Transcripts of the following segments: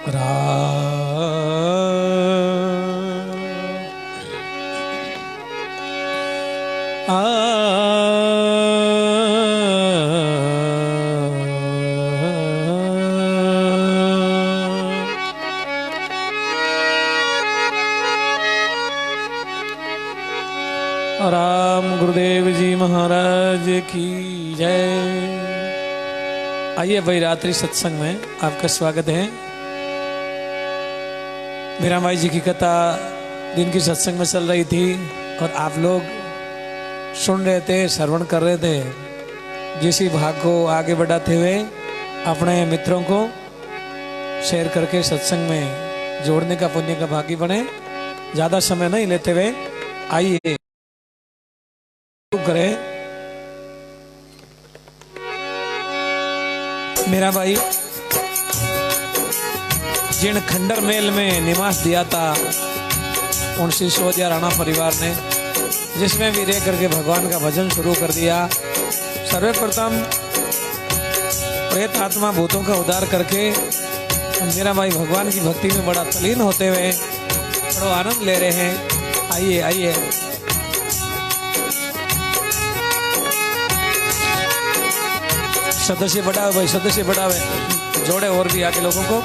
राम गुरुदेव जी महाराज की जय। आइए भाई, रात्रि सत्संग में आपका स्वागत है। मीराबाई जी की कथा दिन की सत्संग में चल रही थी और आप लोग सुन रहे थे, श्रवण कर रहे थे। जिस भाग को आगे बढ़ाते हुए अपने मित्रों को शेयर करके सत्संग में जोड़ने का पुण्य का भागी बने। ज्यादा समय नहीं लेते हुए आइए करें। मीराबाई जिन खंडर महल में निवास दिया था उन सिसोदिया राणा परिवार ने, जिसमें भी रह करके भगवान का भजन शुरू कर दिया। सर्वप्रथम प्रेत आत्मा भूतों का उद्धार करके मीराबाई भगवान की भक्ति में बड़ा तल्लीन होते हुए बड़ा आनंद ले रहे हैं। आइए आइए, सदस्य बढ़ावे भाई, सदस्य बढ़ावे, जोड़े और भी आगे लोगों को।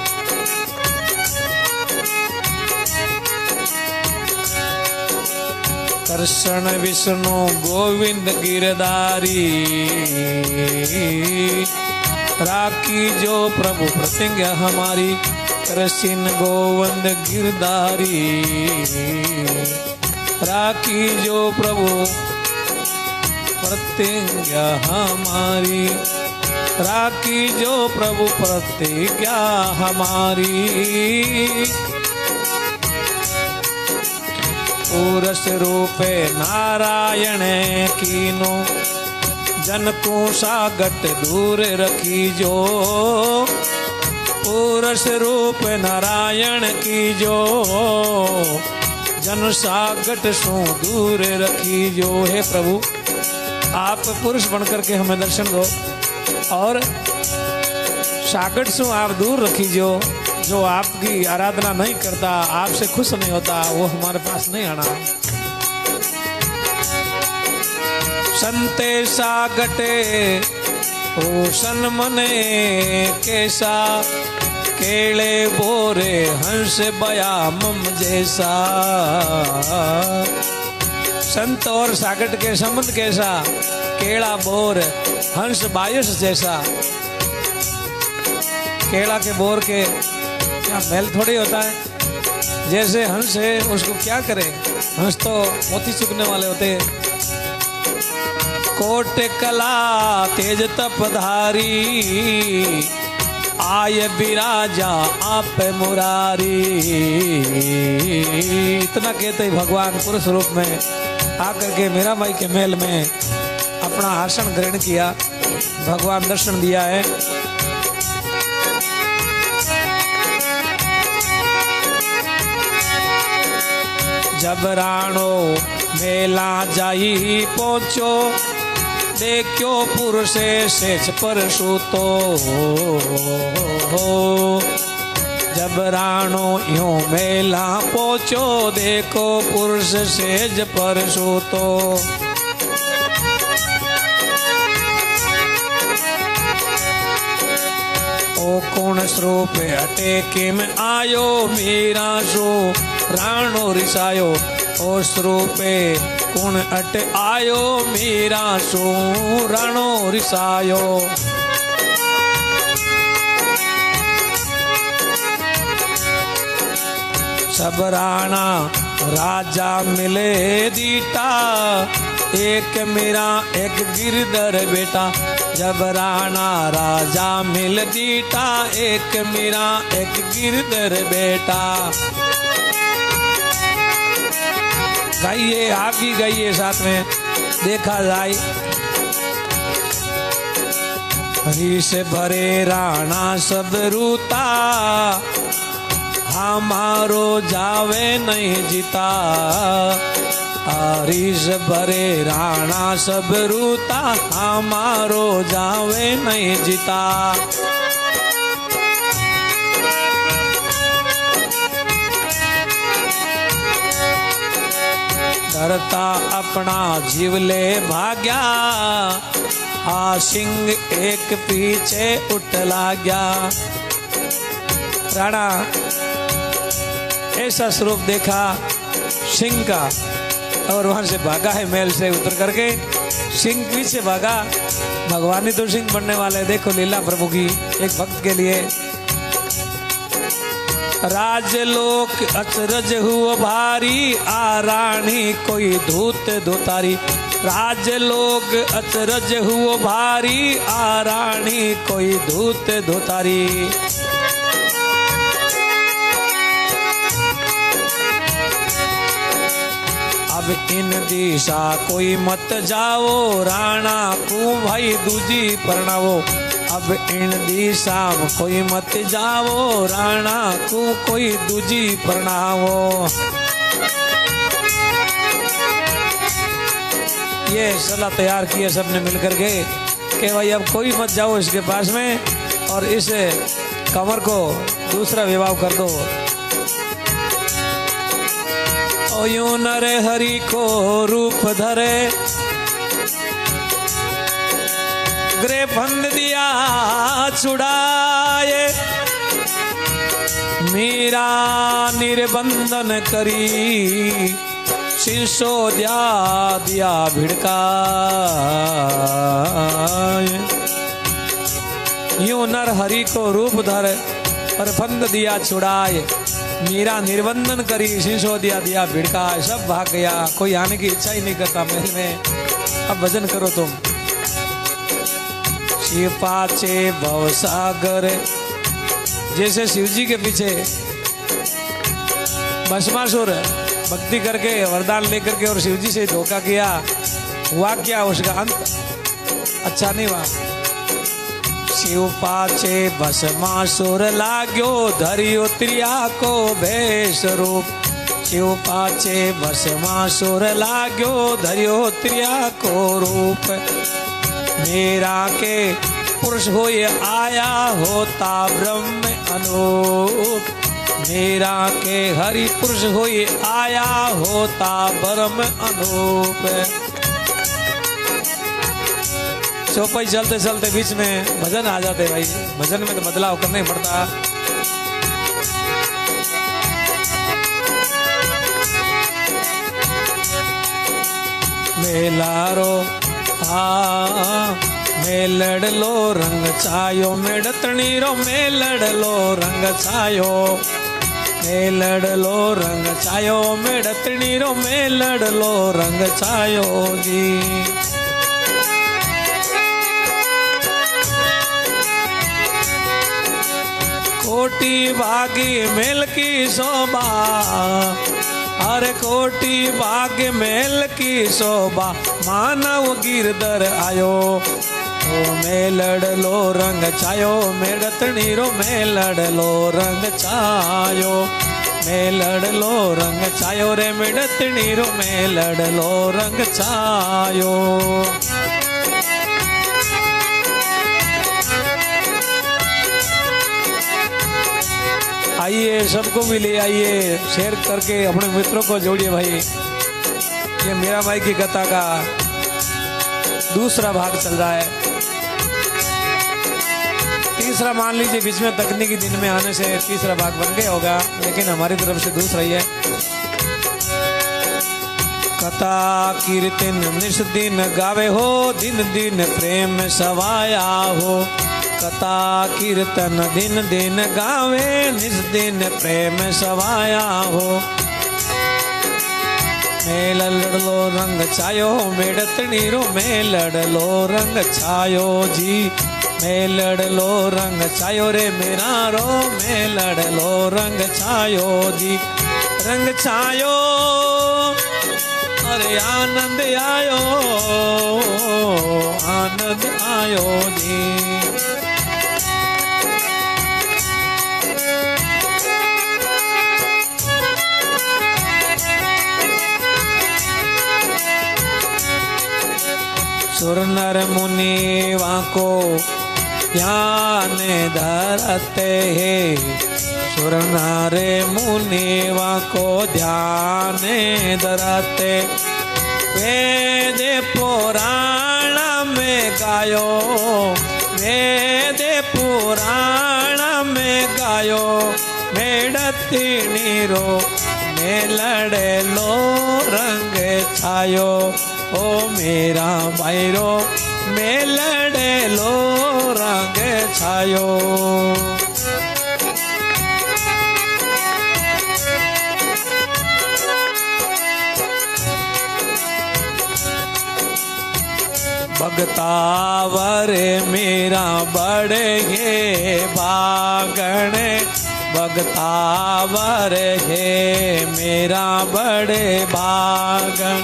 कृष्ण विष्णु गोविंद गिरधारी, राखी जो प्रभु प्रतिज्ञा हमारी। कृष्ण गोविंद गिरधारी, राखी जो प्रभु प्रतिज्ञा हमारी। राखी जो प्रभु प्रतिज्ञा हमारी। पुरुष रूपे नारायण कीनो, जन को सागट दूर रखी जो। पुरुष रूप नारायण की जो, जन सागट सो दूर रखी जो। हे प्रभु, आप पुरुष बनकर के हमें दर्शन दो और सागट से आप दूर रखी जो आपकी आराधना नहीं करता, आपसे खुश नहीं होता, वो हमारे पास नहीं आना। संते सागटे रोशन मने कैसा, केले बोरे हंस बया मम जैसा। संत और सागट के संबंध कैसा, केला बोर हंस बायस जैसा। केला के बोर के क्या मेल थोड़ी होता है। जैसे हंस है उसको क्या करे, हंस तो मोती चुगने वाले होते हैं। कोट कला तेज तपधारी, आय बिराजा आप मुरारी। इतना कहते भगवान पुरुष रूप में आकर के मीराबाई के महल में अपना आसन ग्रहण किया, भगवान दर्शन दिया है। जब राणो मेला जाई पहुंचो, देखो पुरुषे सेज पर सूतो। जब राणो यूं मेला पहुंचो, देखो पुरुष सेज पर सूतो। ओ कौन स्वरूप अटे किम आयो, मीरा सो राणो रिसायो। ओ स्वरूपे कौन अट आयो, मीरा सो राणो रिसायो। सब राणा राजा मिले दीटा, एक मीरा एक गिरधर बेटा। जब राणा राजा मिल दीटा, एक मीरा एक गिरधर बेटा। गाइए, आप भी गाइए साथ में, देखा जाए। हरी से भरे राणा सब रूता, हमारो जावे नहीं जीता। हरीश भरे राणा सब रूता, हमारो जावे नहीं जीता। अपना जीव ले भाग्या, आ सिंह एक पीछे उठ लाग्या। राणा ऐसा स्वरूप देखा सिंह का और वहां से भागा है, महल से उतर करके सिंह पीछे भागा। भगवान ही तो सिंह बनने वाले, देखो लीला प्रभु की एक भक्त के लिए। राजलोक अचरज हुआ भारी, आ रानी कोई धूत धुतारी। राजलोक अचरज हुआ भारी, आ रानी कोई धूत धुतारी। अब इन दिशा कोई मत जाओ, राणा को भाई दूजी परणावो। अब इन दिशा कोई मत जाओ, राणा को कोई दूजी परणावो। ये सलाह तैयार की है सबने मिलकर के कि भाई अब कोई मत जाओ इसके पास में, और इस कंवर को दूसरा विवाह कर दो। ओ यूं नरे हरि को रूप धरे, ग्रे फंद दिया छुड़ाए। मीरा निर्बंधन करी, सिसोदिया दिया भिड़काए। यूं नर हरि को रूप धर और फंद दिया छुड़ाए। मीरा निर्बंधन करी, सिसोदिया दिया भिड़काए। सब भाग गया, कोई आने की इच्छा ही नहीं करता महल में। अब भजन करो तुम। शिव पाचे भवसागर, जैसे शिव जी के पीछे भस्मासुर भक्ति करके वरदान लेकर के और शिव जी से धोखा किया, हुआ क्या उसका अंत अच्छा नहीं हुआ। शिव पाचे भस्मासुर लाग्यो, धरियो त्रिया को भेष रूप। शिव पाचे भस्मासुर लाग्यो, धरियो त्रिया को रूप। मेरा के पुरुष हो ये आया, होता ब्रह्म अनूप। मेरा के हरि पुरुष हो ये आया, होता ब्रह्म अनूप। चौपाई चलते चलते बीच में भजन आ जाते भाई, भजन में तो बदलाव करना ही पड़ता। मेलारो मेलड़ लो रंग छायो, मेड़तणी रो मेलड़ लो रंग छायो। मेलड़ लो रंग छायो, मेड़तणी रो मेलड़ लो रंग छायो जी। कोटि भागी मेल की शोभा, अरे कोटि भाग्य मेल की शोभा। मानव गिरधर आयो, ओ मेलड़ लो रंग छायो। मेड़तणी रो मेलड़ लो रंग छायो। मेलड़ लो रंग छायो रे, मेड़तणी रो मेलड़ लो रंग छायो। आइए सबको भी ले आइए, शेयर करके अपने मित्रों को जोड़िए भाई। ये मीरा माई की कथा का दूसरा भाग चल रहा है। तीसरा मान लीजिए बीच में तकनीकी दिन में आने से तीसरा भाग बन गया होगा, लेकिन हमारी तरफ से दूसरा ही है। कथा कीर्तन निस दिन गावे हो, दिन दिन प्रेम सवाया हो। कथा कीर्तन दिन दिन गावे, निस दिन प्रेम सवाया हो। मेलड़ लो रंग छायो, मेड़तणी रो मेलड़ लो रंग छायो जी। मेलड़ लो रंग छायो रे मेरा रो, मेलड़ लो रंग छायो जी। रंग छायो अरे आनंद आयो, आनंद आयो जी। सुर नर मुनि वाको ध्यान धरते हैं। सुर नर मुनि वाको ध्यान धरते। वेद पुराण में गायो, वेद पुराण में गायो, मेड़ती नीरो में लड़े लो रंग छायो। ओ मेरा भाईरो में लड़े लो रंग छायो। भगतावर मेरा बड़े हे भागण, भगतावर हे मेरा बड़े भागण।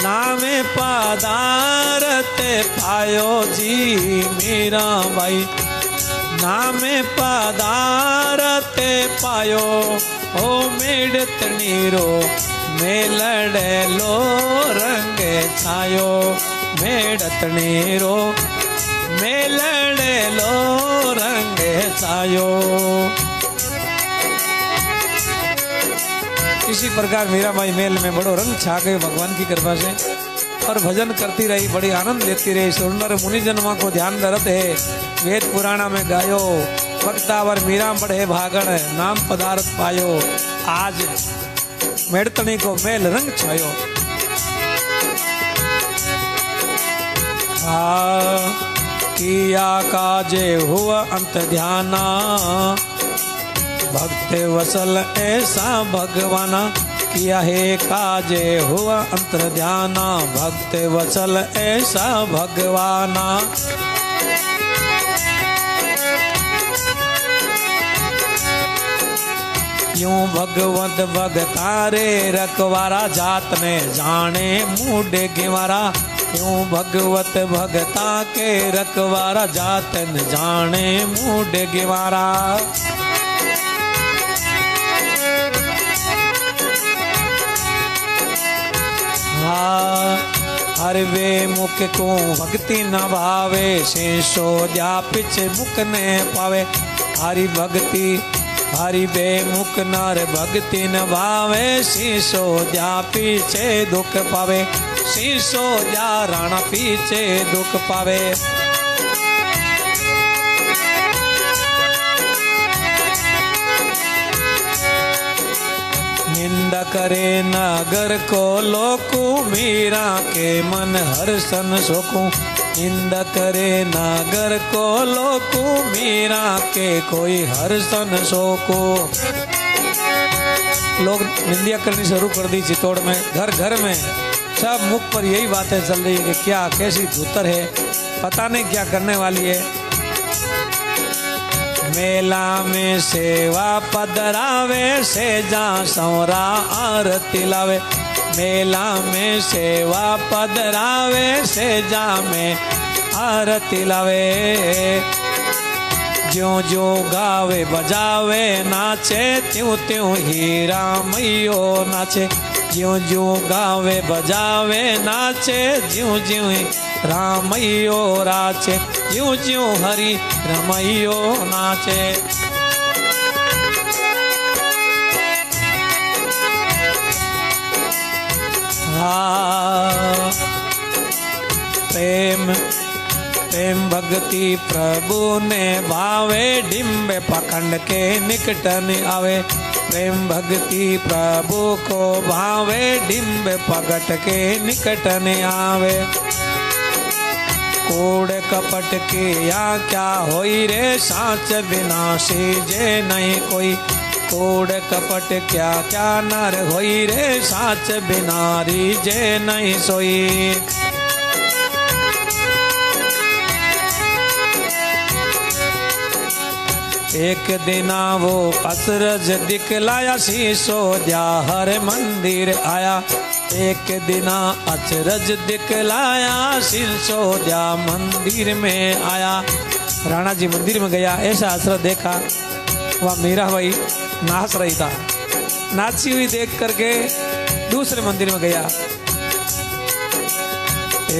नामे पदारत पायो जी मेरा भाई, नामे पदारत पायो। ओ मेड़त नीरो में लड़े लो रंग छायो, मेड़त नीरो में लड़े लो रंग छायो। इसी प्रकार मीराबाई मेल में बड़ो रंग छा गए भगवान की कृपा से, और भजन करती रही, बड़ी आनंद लेती रही। सुंदर मुनिजन्मा को ध्यान धरत है, वेद पुराणा में गायो, भक्तावर मीरा बढ़े भागण, नाम पदार्थ पायो। आज मेड़तनी को मेल रंग छायो। किया काजे हुआ अंत ध्याना, भक्त वसल ऐसा भगवाना। किया है काजे हुआ अंतर ध्याना, भक्त वसल ऐसा भगवाना। यूं भगवत भगतारे रखवारा, जात ने जाने मुंडे गिवारा। यूं भगवत भगता के रखवारा, जात न जाने मुंडे गिवारा। हर वे मुख को भक्ति न भावे, शेषो जा पिछ मुख ने पावे। हरि भक्ति हरि बे मुख नर भक्ति न भावे, शीशो जा पीछे दुख पावे। शीशो जा राणा पीछे दुख पावे। निंदा करे नगर को लोकू, मीरा के मन हर्षन शोकू। निंदा करे नगर को लोकू, मीरा के कोई हर्षन शोकू। लोग निंदा करनी शुरू कर दी चित्तौड़ में, घर घर में सब मुख पर यही बातें चल रही है कि क्या कैसी धूतर है, पता नहीं क्या करने वाली है। मेला में सेवा पधरावे, से जा सौरा आरती लावे। मेला में सेवा पधरावे, से जा में आरती लावे। ज्यों ज्यों गावे बजावे नाचे, त्यों त्यों हीरा मैयो नाचे। ज्यों ज्यों गावे बजावे नाचे, ज्यों ज्यों रामैयो राचे। ज्यों ज्यों हरि रमैयो नाचे। प्रेम प्रेम भक्ति प्रभु ने भावे, डिम्ब पखंड के निकटन आवे। प्रेम भक्ति प्रभु को भावे, डिम्ब पगट के निकटन आवे। कूड़ कपट किया क्या होई रे, साच विनाशी जे नहीं कोई। कूड़ कपट क्या क्या नर होई रे, साच बिनारी जे नहीं सोई। एक दिना वो अचरज दिखलाया, शीशो जा हर मंदिर आया। एक दिना अचरज दिखलाया, शीशो जा मंदिर में आया। राणा जी मंदिर में गया, ऐसा अचरज देखा, वह मीराबाई नाच रही था। नाची हुई देख करके दूसरे मंदिर में गया।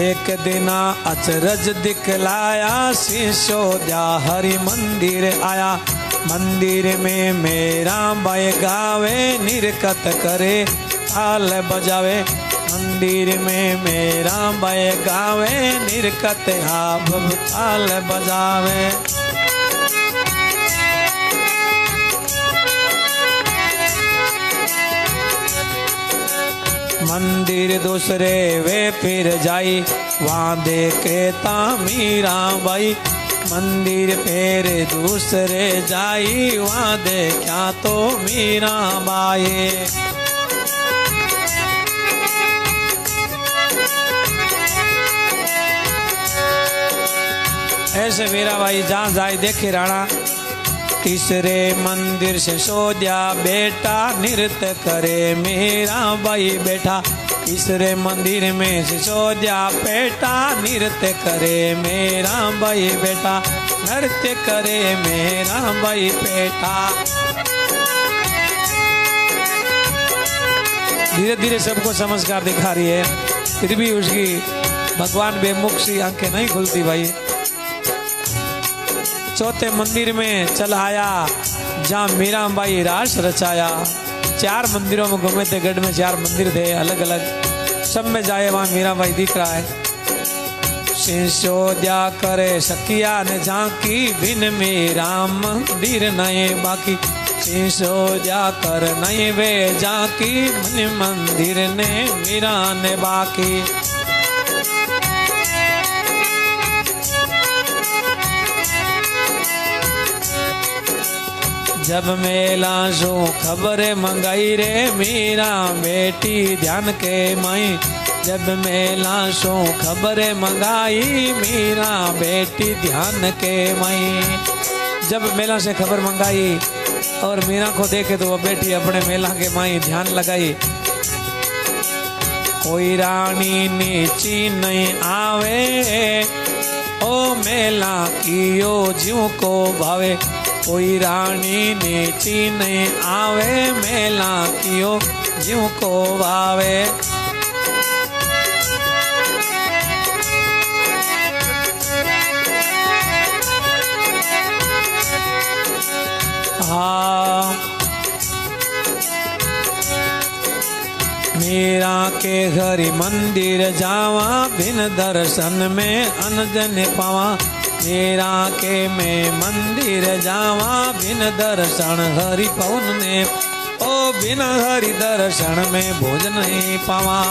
एक दिना अचरज दिखलाया, शीशो जा हरि मंदिर आया। मंदिर में मेरा बाई गावे, निरकत करे ताल बजावे। मंदिर में मेरा बाई गावे, निरकत हाब ताल बजावे। मंदिर दूसरे वे फिर जाई, वहाँ देखे ता मीरा बाई। मंदिर फिर दूसरे जाई, वहाँ देखा तो मीरा बाई। ऐसे मीरा बाई जहाँ जाए देखे राणा। तीसरे मंदिर से सोध्या बेटा, नृत्य करे मीरा बाई बैठा। तीसरे मंदिर में से सोध्या बेटा, नृत्य करे मेरा बाई बेटा। नृत्य करे मेरा बाई बेटा। धीरे धीरे सबको समझकार दिखा रही है, फिर भी उसकी भगवान बेमुख सी आंखें नहीं खुलती भाई। चौथे मंदिर में चल आया, जहाँ मीरा बाई रास रचाया। 4 मंदिरों में घूमे थे, गढ़ में 4 मंदिर थे अलग अलग, सब में जाए वहाँ मीरा बाई दिख रहा है। सिसोदिया करे सखिया ने झांकी, बिन मीरा मंदिर नए बाकी। सिसोदिया कर नए वे झांकी, बिन मंदिर ने मीरा ने बाकी। जब मेला सो खबर मंगाई रे, मीरा बेटी ध्यान के माई। जब मेला सो खबर मंगाई, मीरा बेटी ध्यान के माई। जब मेला से खबर मंगाई और मीरा को देखे तो वो बेटी अपने मेला के माई ध्यान लगाई। कोई रानी नीची नहीं आवे, ओ मेला कियो जीव को भावे। कोई रानी नीची नहीं आवे, मेला कियो जीव को भावे। हाँ मीरा के घरी मंदिर जावा, बिन दर्शन में अनजन पावा। मीरा के में मंदिर जावा, बिन दर्शन हरि पवन ने। ओ बिन हरि दर्शन में भोजन नहीं पावा।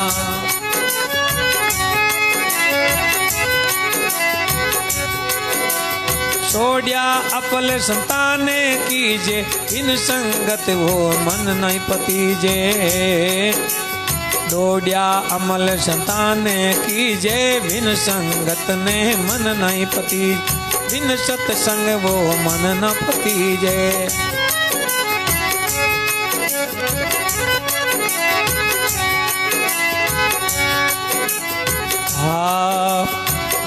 छोड़िया अपल संताने कीजे, बिन संगत वो मन नहीं पतीजे। दौड़िया अमल संताने कीजे, बिन संगत ने मन नहीं पती। बिन सत्संग वो मन न पतीजे। हाँ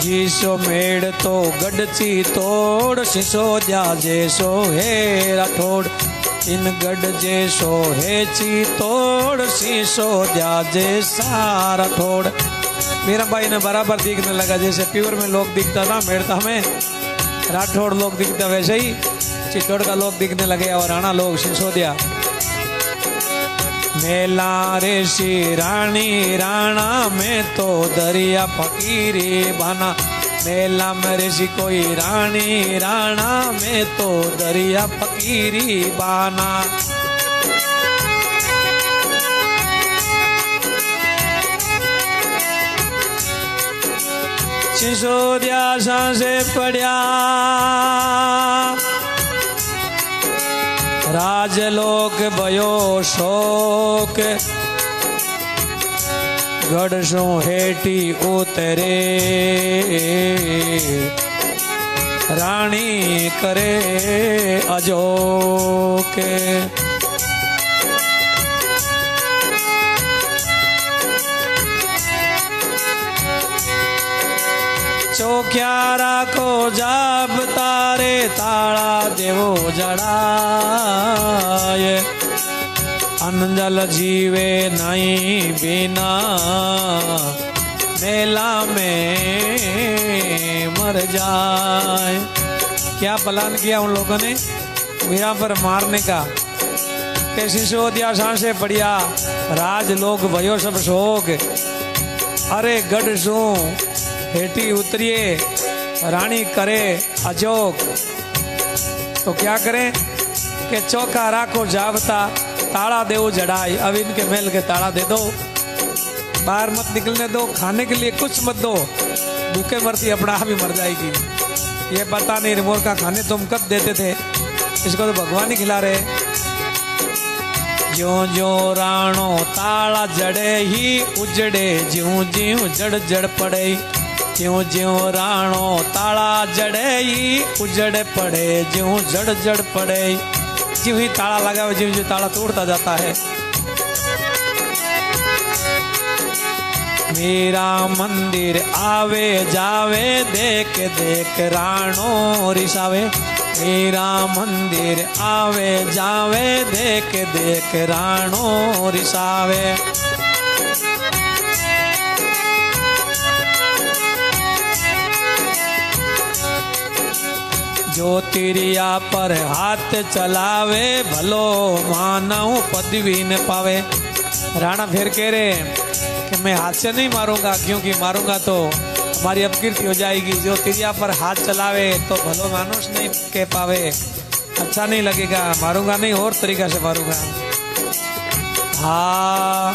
जीसो मेड़ तो गडची तोड़, सिसोदिया जैसो है राठौड़। इन गढ़ जैसो है ची तोड़, सिसोदिया जैसा राठौड़। मीरा बाई ने बराबर दिखने लगा, जैसे प्योर में लोग दिखता था मेड़ता में राठौड़ लोग दिखता, वैसे ही चित्तौड़ का लोग दिखने लगे और राणा लोग सिसोदिया। मेला रे सी रानी राणा में तो दरिया फकीरी बाना। मेला में ऋषि कोई रानी राणा में तो दरिया फकीरी बाना। सिसोदिया सांसे पड़िया, राजलोक भयो शोक। गढ़ सो हेटी उतरे, रानी करे अजोक। चौकियारा को जाब तारे, ताड़ा देवो जड़ाए। अनजल जीवे नहीं बिना, मेला में मर जाए। क्या प्लान किया उन लोगों ने मीरा पर मारने का। कि सिसोदिया सांसे पड़िया, राज लोग भयो सब शोक। अरे गढ़ सू हेठी उतरिए रानी करे अजोक। तो क्या करें कि चौका राखो जावता ताला देव जड़ाई। अब इनके महल के ताला दे दो, बाहर मत निकलने दो, खाने के लिए कुछ मत दो, भूखे मरती अपना आप ही मर जाएगी। ये पता नहीं रिमोट का खाने तुम कब देते थे, इसको तो भगवान ही खिला रहे। ज्यों ज्यों राणो ताला जड़े ही उजड़े, ज्यों ज्यों जड़ जड़ पड़े। ज्यों ज्यों राणो ताला जड़े ही उजड़ पड़े, ज्यों जड़ जड़ पड़े। ज्यों ही ताला लगा हुआ, ज्यों ज्यों ताला तोड़ता जाता है। मेरा मंदिर आवे जावे, देख देख राणो रिसावे। मेरा मंदिर आवे जावे, देख देख राणो रिसावे। जो तिरिया पर हाथ चलावे, भलो मानव पदवी न पावे। राणा फिर कह रहे कि मैं हाथ से नहीं मारूंगा, क्योंकि मारूंगा तो हमारी अपकीर्ति हो जाएगी। जो तिरिया पर हाथ चलावे तो भलो मानुष नहीं कह पावे, अच्छा नहीं लगेगा, मारूंगा नहीं, और तरीका से मारूंगा। हाँ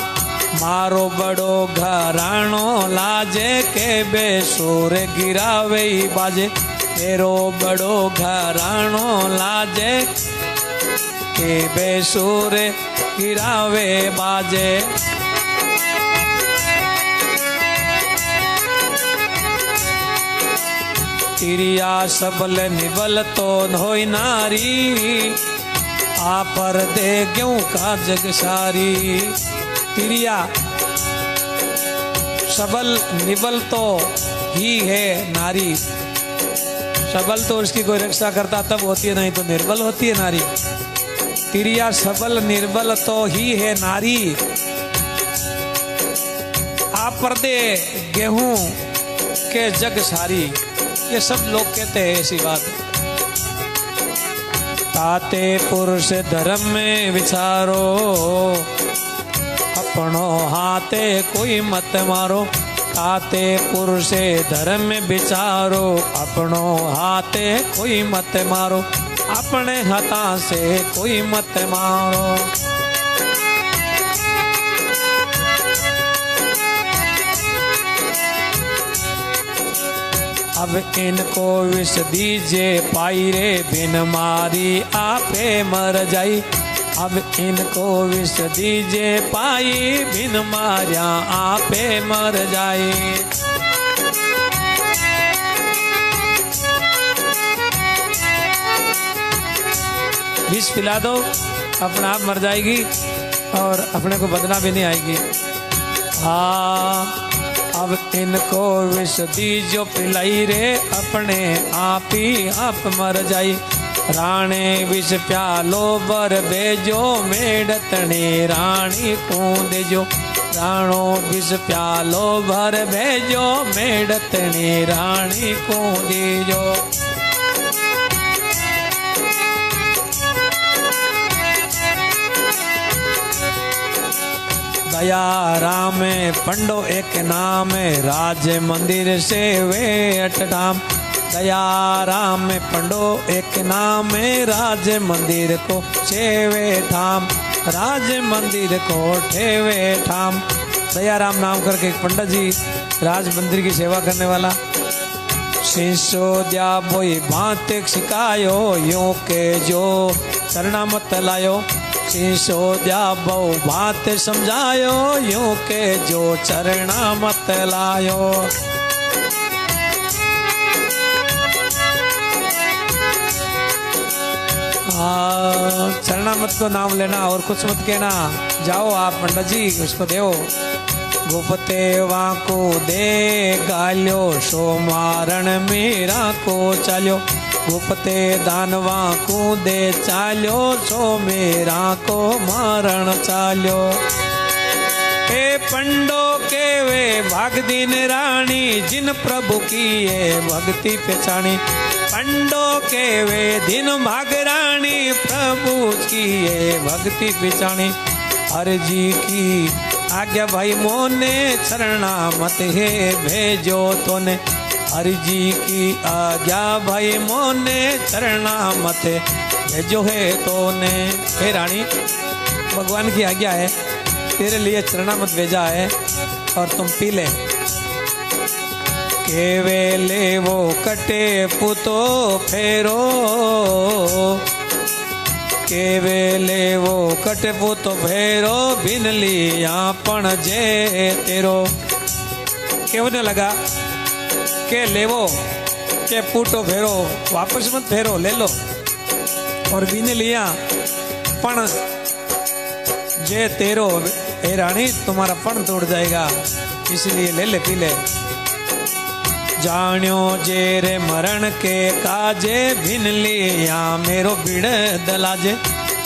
मारो बड़ो घराणो लाजे, के बेसुर गिरावे बाजे। मेरो बड़ो घराणो लाजे, के बेसुर गिरावे बाजे। तिरिया सबल निबल तो होई नारी, आ पर दे क्यों का जग सारी। तिरिया सबल निबल तो ही है नारी। सबल तो उसकी कोई रक्षा करता तब होती है, नहीं तो निर्बल होती है नारी। तिरिया सबल निर्बल तो ही है नारी, आ पर्दे गेहूं के जग सारी। ये सब लोग कहते हैं ऐसी बात। ताते पुरुष धर्म में विचारो, अपनो हाथे कोई मत मारो। ताते पुरुष धर्म में विचारो, अपनो हाथे कोई मत मारो। अपने हाथा से कोई मत मारो। अब इनको विष दीजे पाई रे, बिन मारी आपे मर जाई। अब इनको विष दीजे पाई, बिन मारिया आपे मर जाई। विष पिला दो, अपना आप मर जाएगी और अपने को बदना भी नहीं आएगी। हाँ अब इनको विष दीजो पिलाई रे, अपने आप ही आप मर जाई। राणे विष प्यालो बर भेजो, मेड़तने रानी को देजो। राणो विष प्यालो भर भेजो, मेड़तने रानी को देजो। दया राम पंडो एक नाम, राज मंदिर से वे अठधाम। दया राम पंडो एक नाम, राज मंदिर को सेवे ठाम। राज मंदिर को ठेवे ठाम। दया राम नाम करके एक पंडित जी राज मंदिर की सेवा करने वाला। सिसोदिया बोई भांत सिखायो, यूं के जो चरणा मत लायो। सिसोदिया बहु बात समझायो, यूं के जो चरणा मत लायो। चरणा मत को नाम लेना और कुछ मत कहना। जाओ आप पंडित जी उसको देओ। गुप्ते वाको दे गाल्यो, सो मारण मेरा को चाल्यो। गुप्ते दानवा को दे चाल्यो, सो मेरा को मारण चाल्यो। ए पंडो के वे भागदीन रानी, जिन प्रभु की ये भक्ति पहचानी। पंडो के वे दिन भाग रानी, प्रभु की ये भक्ति पहचानी। अर्जी की आज्ञा भाई मोने चरणा मत है भेजो तोने। अर्जी की आज्ञा भाई मोने चरणा मत भेजो है तोने। हे रानी, भगवान की आज्ञा है, तेरे लिए चरणामृत भेजा है और तुम पी ले। केवे ले वो कटे पुतो फेरो, केवे ले वो कटे पुतो फेरो, बिन लिया पण जे तेरो। कहने लगा के लेवो के पूटो फेरो, वापस मत फेरो, ले लो। और बिन लिया पण जे तेरो, हे रानी तुम्हारा पण तोड़ जाएगा, इसलिए ले ले, पी ले। जान्यो जेरे मरण के काजे, बिन लिया मेरो बिड़ दलाजे।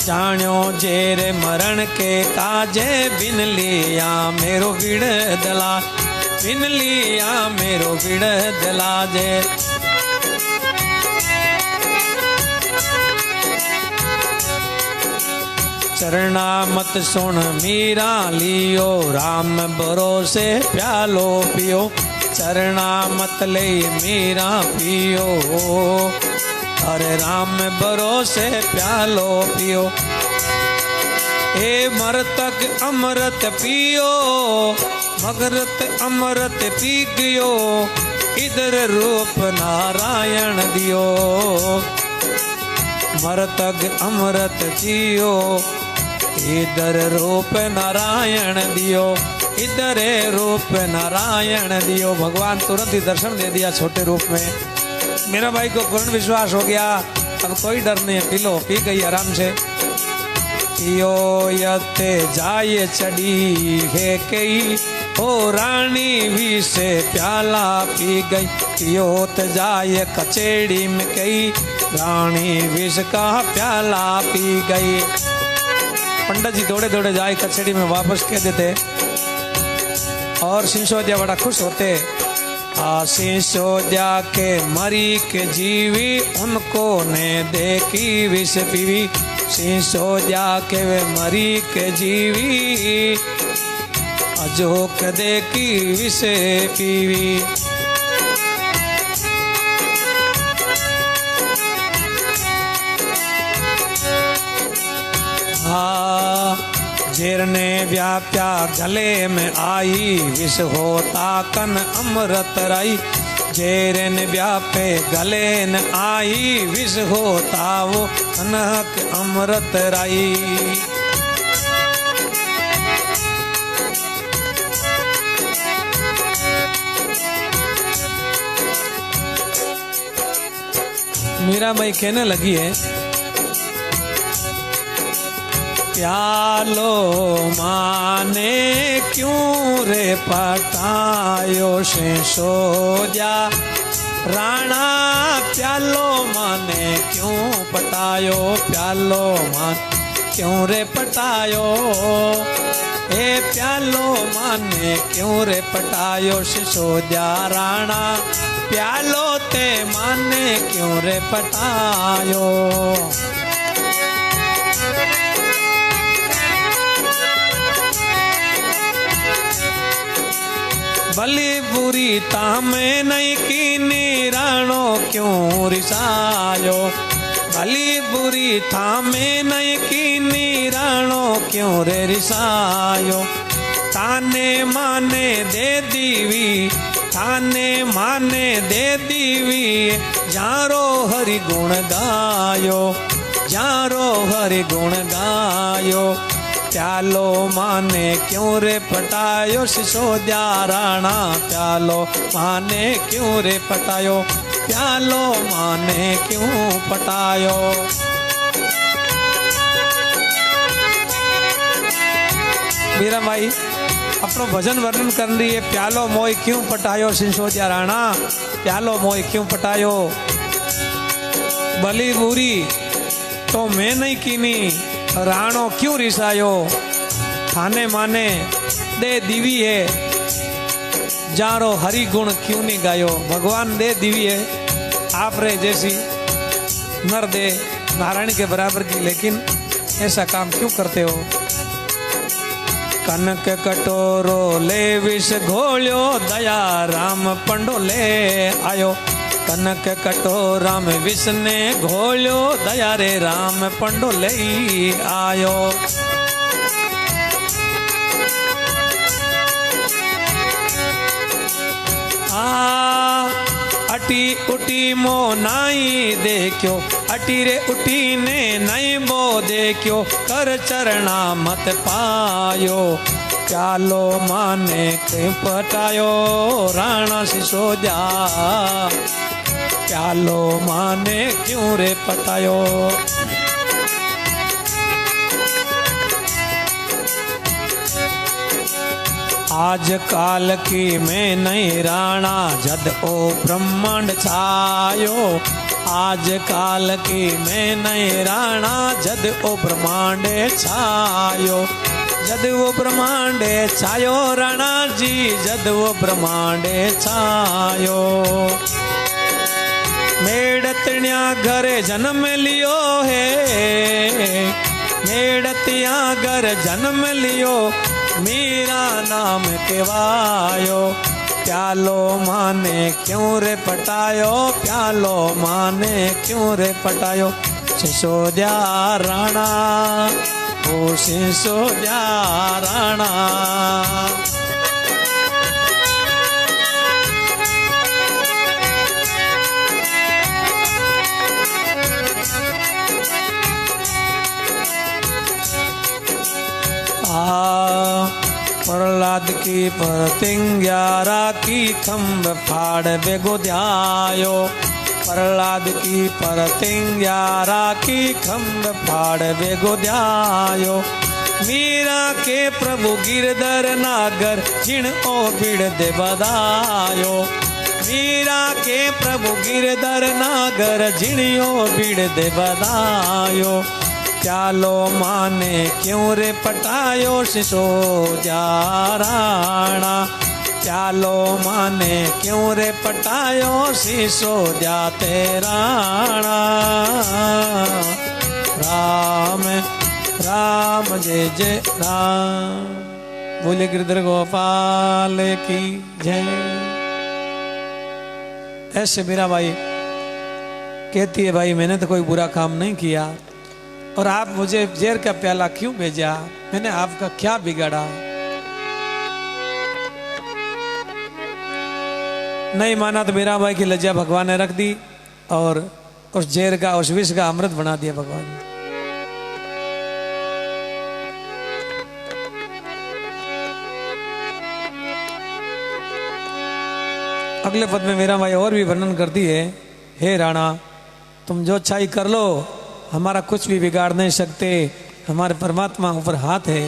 जान्यो जेरे मरण के काजे, बिन लिया मेरो बिड़ दला, बिन लिया मेरो बिड़ दलाजे। चरना मत सुन मीरा लियो, राम भरोसे प्यालो पियो। चरना मत ले मीरा पियो, अरे राम भरोसे प्यालो पियो। ए मरतक अमृत पियो, मगरत अमृत पी गयो, इधर रूप नारायण दियो। मरतक अमृत जियो, इधर रूप नारायण दियो, इधर रूप नारायण दियो। भगवान तुरंत ही दर्शन दे दिया छोटे रूप में। मेरा भाई को पूर्ण विश्वास हो गया, अब कोई डर नहीं है, पी लो। पी गई आराम से। पियो यते जाए चढ़ी है कई, ओ रानी भी से प्याला पी गई। पियो त जाए कचेड़ी में कई, रानी विष का प्याला पी गई। पंडित जी दौड़े दौड़े जाए कचेड़ी में, वापस कह देते और सिंसोदिया बड़ा खुश होते। सिंसोदिया के मरी के जीवी, उनको ने देखी विष पीवी। सिंसोदिया के वे मरी के जीवी, अजोक देखी विष पीवी। जेर ने व्याप्या गले में आई, विष होता कन अमृत राई। जेर ने व्यापे गले न आई, विष होता वो कनक अमृत राई। मीरा माई कहने लगी है, प्यालो माने क्यों रे पटायो सिंसोदिया राणा। प्यालो माने क्यों पटायो, प्यालो मान क्यों रे पटायो। ए प्यालो माने क्यों रे पटायो सिंसोदिया राणा। प्यालो ते माने क्यों रे पटायो। भली बुरी तामे नहीं कीनी, राणो क्यों रिसायो। भली बुरी थामे नहीं कीनी, राणो क्यों रे रिसायो। ताने माने दे दीवी, थाने माने दे दीवी। जारो हरि गुण गायो, जारो हरि गुण गायो। प्यालो माने क्यों रे पटायो सिसोदिया राणा। प्यालो माने क्यों रे पटायो, प्यालो माने क्यों पटायो। मीरा माई अपनो भजन वर्णन कर रही है। प्यालो मोय क्यों पटायो सिसोदिया राणा, प्यालो मोय क्यों पटायो। भली बुरी तो मैं नहीं कीनी, राणो क्यों रिसायो। थाने माने दे दीवी है, जारो हरि गुण क्यों नहीं गायो। भगवान दे दीवी है आप रे जैसी, नर दे नारायण के बराबर की, लेकिन ऐसा काम क्यों करते हो। कनक कटोरो ले विष घोलियो दया राम पंडो ले आयो। कनक कटोरा में विष ने घोलियो दया रे राम पंडो ले आयो। अटी उटी मो नाई देखियो अटी रे उठी ने नहीं बो देखियो कर चरणा मत पायो। प्यालो माने के पटायो राणा सिसोदिया प्यालो माने क्यों रे पटायो। आज काल की में नहीं राणा जद ओ ब्रह्मांड छायो। आज काल की में नहीं राणा जद ओ ब्रह्मांड छायो। जद वो ब्रह्मांड छायो राणा जी जद वो ब्रह्मांड छायो। मेड़तण्या घरे जन्म लियो है मेड़तिया घर जन्म लियो मेरा नाम केवायो। प्यालो माने क्यों रे पटायो प्यालो माने क्यों रे पटायो। सिसोदिया राणा ओ सिसोदिया राणा। प्रहलाद की प्रतिज्ञा राखी खम्भ फाड़ बेगो ध्यायो। प्रहलाद की प्रतिज्ञा राखी खम्भ फाड़ बेगो ध्यायो। मीरा के प्रभु गिरधर नागर जिण ओ बिड़ दे बधायो। मीरा के प्रभु गिरधर नागर जिणियो बिड़ दे बधायो। प्यालो माने क्यों रे पटायो सिसोदिया राणा। प्यालो माने क्यों रे पटायो सिसोदिया ते राणा। राम राम जय जय राम। बोले गिरधर गोपाल की जय। ऐसे मीरा बाई कहती है भाई मैंने तो कोई बुरा काम नहीं किया और आप मुझे जेर का प्याला क्यों भेजा। मैंने आपका क्या बिगाड़ा। नहीं माना तो मीराबाई की लज्जा भगवान ने रख दी और उस जेर का उस विष का अमृत बना दिया भगवान ने। अगले पद में मीराबाई और भी वर्णन करती है। हे राणा तुम जो अच्छाई कर लो हमारा कुछ भी बिगाड़ नहीं सकते। हमारे परमात्मा ऊपर हाथ है।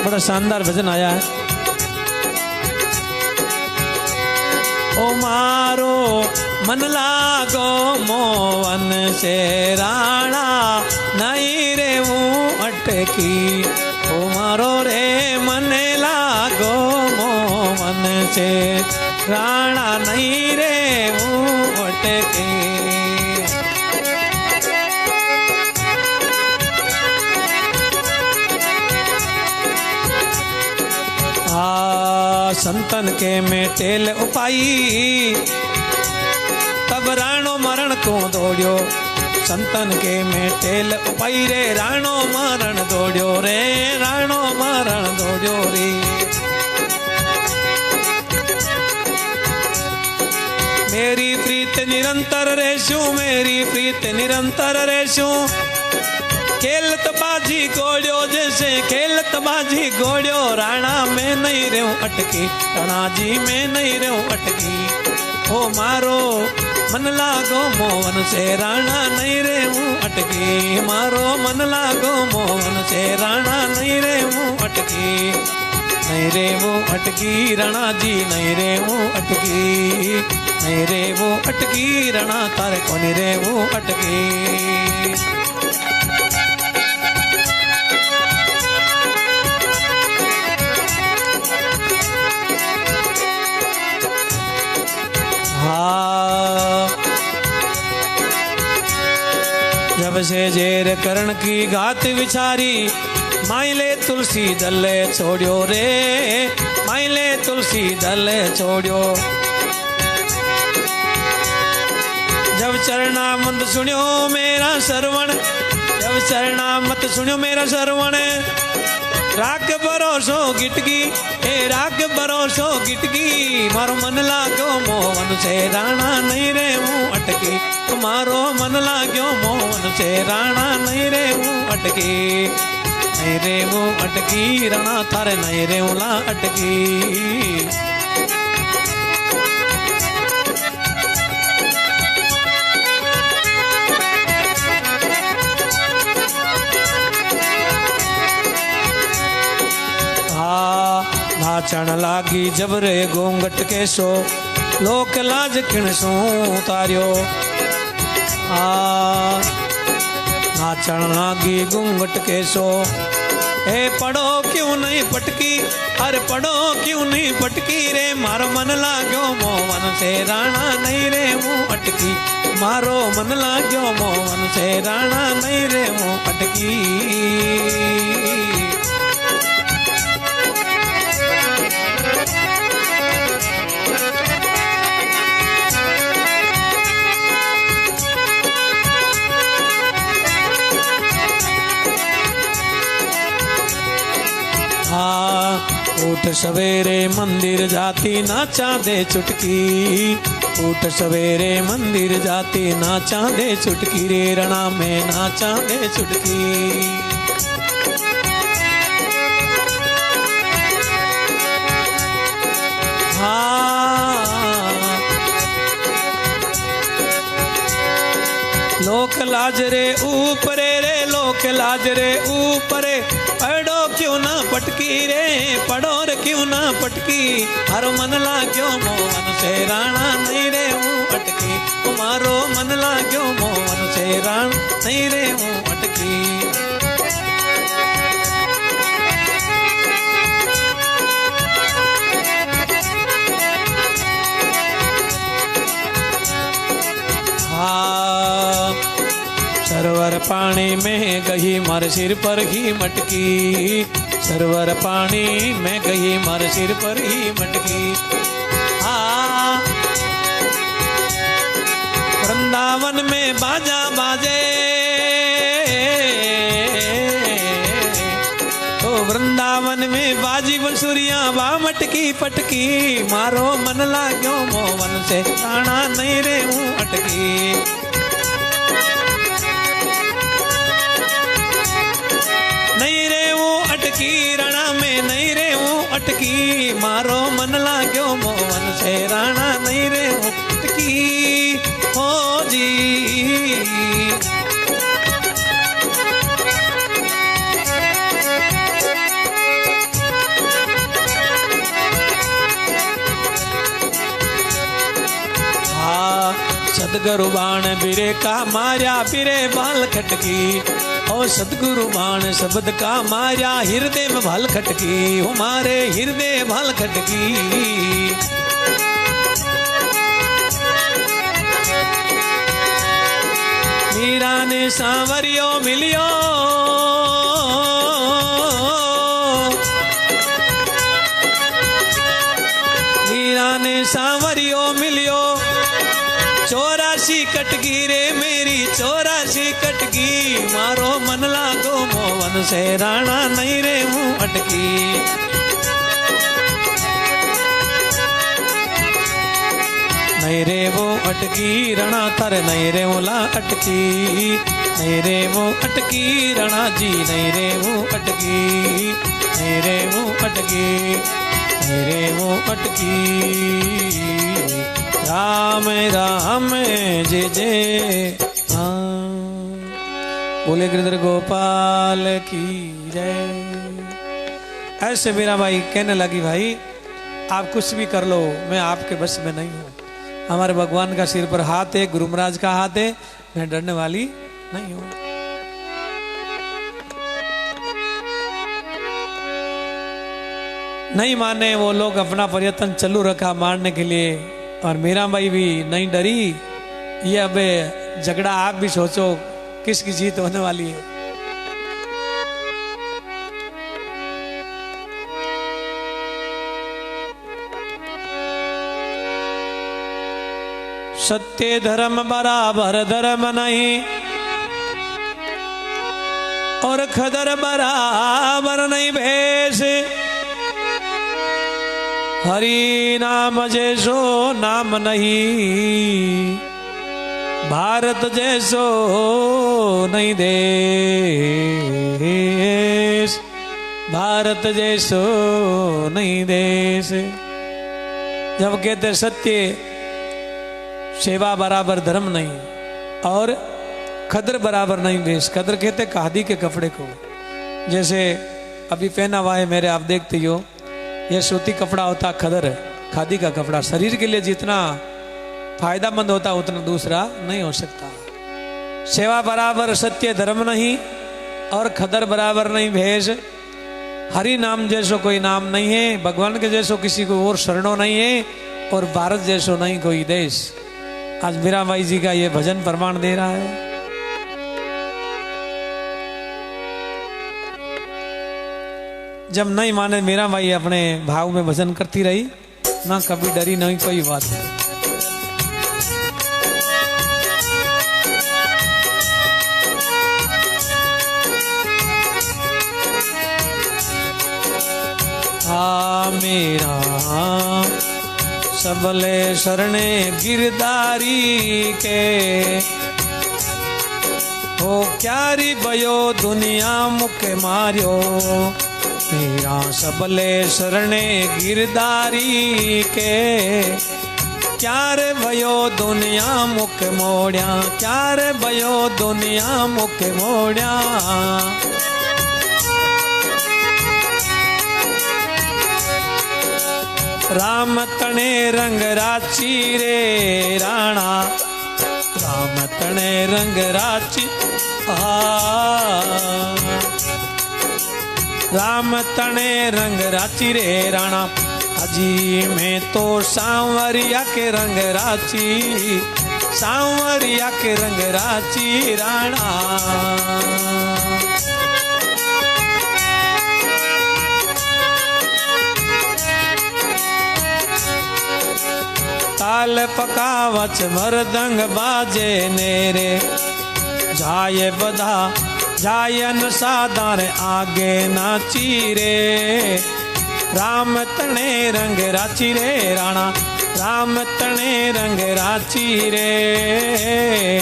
बड़ा शानदार भजन आया है। ओ मारो मन लागो मोवन से राणा नहीं रे वो अटकी। ओ मारो रे मन लागो मोवन से राणा नहीं रे वो अटकी। संतन के में टेल उपाई तब राणो मरण को दौड़ियो। संतन के में टेल उपाई रे राणो मरण दौड़ियो रे राणो मरण दौड़ियो रे। मेरी प्रीत निरंतर रेशू मेरी प्रीत निरंतर रेशू। खेलत बाजी घोड़ियो जैसे खेलत बाजी घोड़ियो राणा में नहीं रहूं अटकी। राणा जी में नहीं रहूं अटकी। ओ मारो मन लागो मोहन से राणा नहीं रहूं अटकी। मारो मन लागो मोहन से राणा नहीं रहूं अटकी। नहीं रहूं अटकी राणा जी नहीं रहूं अटकी। नहीं रहूं अटकी राणा तारे को नहीं रहूं अटकी। तब से जेर करण की घात विचारी, माइले तुलसी दल छोड़ियो रे, माइले तुलसी दल छोड़ियो। जब चरणामत सुनियो मेरा श्रवण, जब चरणामत सुनियो मेरा श्रवण, राग भरोसो गिटगी, ए राग भरोसो गिटगी, मारो मन लाग्यो मोहन से राणा नहीं रे हूँ अटकी, तुम्हारो मन लाग्यो मोहन से राणा नहीं रे हूँ अटकी, नहीं रे हूँ अटकी, राणा थारे नहीं रे हूँ ला अटकी। नाचण लागी जब रे घूंघट के सो, लोक लाज किण सो तारियो। नाचण लागी घूंघट के सो, हे पढ़ो क्यों नहीं पटकी, अरे पढ़ो क्यों नहीं पटकी रे, मारो मन लाग्यो मोहन से राणा नहीं रे हूँ अटकी, मारो मन लाग्यो मोहन से राणा नहीं रे हूँ अटकी। उठ सवेरे मंदिर जाती नाचा दे चुटकी, उठ सवेरे मंदिर जाती नाचा दे चुटकी रे, रणा में नाचा दे चुटकी। लोक लाज रे ऊपरे रे, लोक लाज रे ऊपरे, पढ़ो क्यों ना पटकी रे, पढ़ो रे क्यों ना पटकी, हर मन लाग्यो मोहन से राणा नहीं रे हूँ अटकी, तुम्हारो मन लाग्यो मोहन से राणा नहीं रे हूँ अटकी। सरवर पानी में गई मार सिर पर ही मटकी, सरवर पानी में गई मार सिर पर ही मटकी। वृंदावन में बाजा बाजे, तो वृंदावन में बाजी बंसुरिया बा मटकी पटकी, मारो मन लाग्यो मोहन से राणा नहीं रे हूँ अटकी। नहीं रे वो अटकी, रणा में नहीं रे वो अटकी, मारो मन लाग्यो मोहन से राणा नहीं रे वो अटकी हो जी। सदगुरु बाण बिरे का मार्या बिरे बाल खटकी, ओ सदगुरु बाण शब्द का मार्या हृदय में भाल खटकी, हमारे हृदय भाल खटकी। मीरा ने सांवरियो मिलियो, मीरा ने सांवरियो मिलियो, 84 कटगी रे मेरी 84 कटगी, मारो मन लागो मोहन से राणा नहीं रे हूँ अटकी। नहीं रे वो अटकी रणा थारे नहीं रे वो ला अटकी, नहीं रे वो अटकी रणा जी नहीं रे वो अटकी, नहीं रे वो अटकी, नहीं रे वो अटकी। राम राम जय जय राम, बोले गिरधर गोपाल की जय। ऐसे मेरा भाई कहने लगी, भाई आप कुछ भी कर लो, मैं आपके बस में नहीं हूँ। हमारे भगवान का सिर पर हाथ है, गुरु महाराज का हाथ है, मैं डरने वाली नहीं हूँ। नहीं माने वो लोग, अपना प्रयत्न चालू रखा मारने के लिए, और मीरा बाई भी नहीं डरी। ये अब झगड़ा आप भी सोचो किसकी जीत होने वाली है। सत्य धर्म बराबर धर्म नहीं और खदर बराबर नहीं भेष। हरि नाम जैसो नाम नहीं, भारत जैसो नहीं देश, भारत जैसो नहीं देश। जब कहते सत्य सेवा बराबर धर्म नहीं और खदर बराबर नहीं भेष। खदर कहते खादी के कपड़े को, जैसे अभी पहना हुआ है मेरे, आप देखते हो ये सूती कपड़ा होता, खदर खादी का कपड़ा शरीर के लिए जितना फायदामंद होता उतना दूसरा नहीं हो सकता। सेवा बराबर सत्य धर्म नहीं और खदर बराबर नहीं भेष। हरि नाम जैसो कोई नाम नहीं है, भगवान के जैसो किसी को और शरणों नहीं है और भारत जैसो नहीं कोई देश। आज मीराबाई जी का ये भजन प्रमाण दे रहा है। जब नहीं माने मीराबाई अपने भाव में भजन करती रही, ना कभी डरी नहीं कोई बात। मेरा सबले शरणे गिरधारी के, हो क्यारी भयो दुनिया मुके मारियो। मेरा सबले शरणे गिरधारी के, क्यारे भयो दुनिया मुख मोड़िया, क्यारे भयो दुनिया मुख मोड़िया। राम तणे रंग राची रे राणा, राम तणे रंग राची, राम तणे रंग राची रे राणा। अजी मैं तो सांवरिया के रंग राची, सांवरिया के रंग राची राणा। ताल पकावच मरदंग बाजे नेरे, जाए बधा जायन सादार आगे नाची रे। राम तणे रंग राची रे राणा, राम तणे रंग राची रे।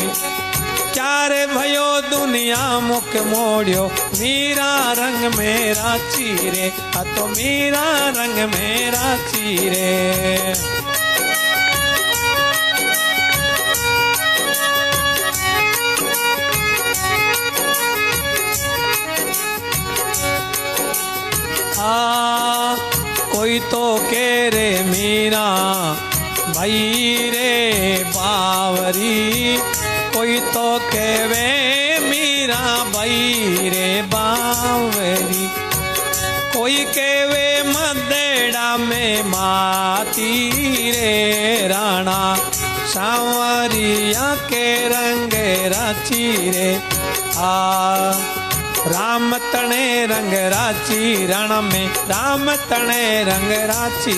चारे भयो दुनिया मुख मोड़ियो, मीरा रंग में राची रे, तो मीरा रंग में राची रे। कोई तो कह रे मीरा भाई रे बावरी, कोई तो कहवे मीरा भाई रे बावरी। कोई कहवे मदेड़ा में माती रे राणा, सांवरिया के रंग राची रे। राम तणे रंग राची रण में, राम तणे रंग राची।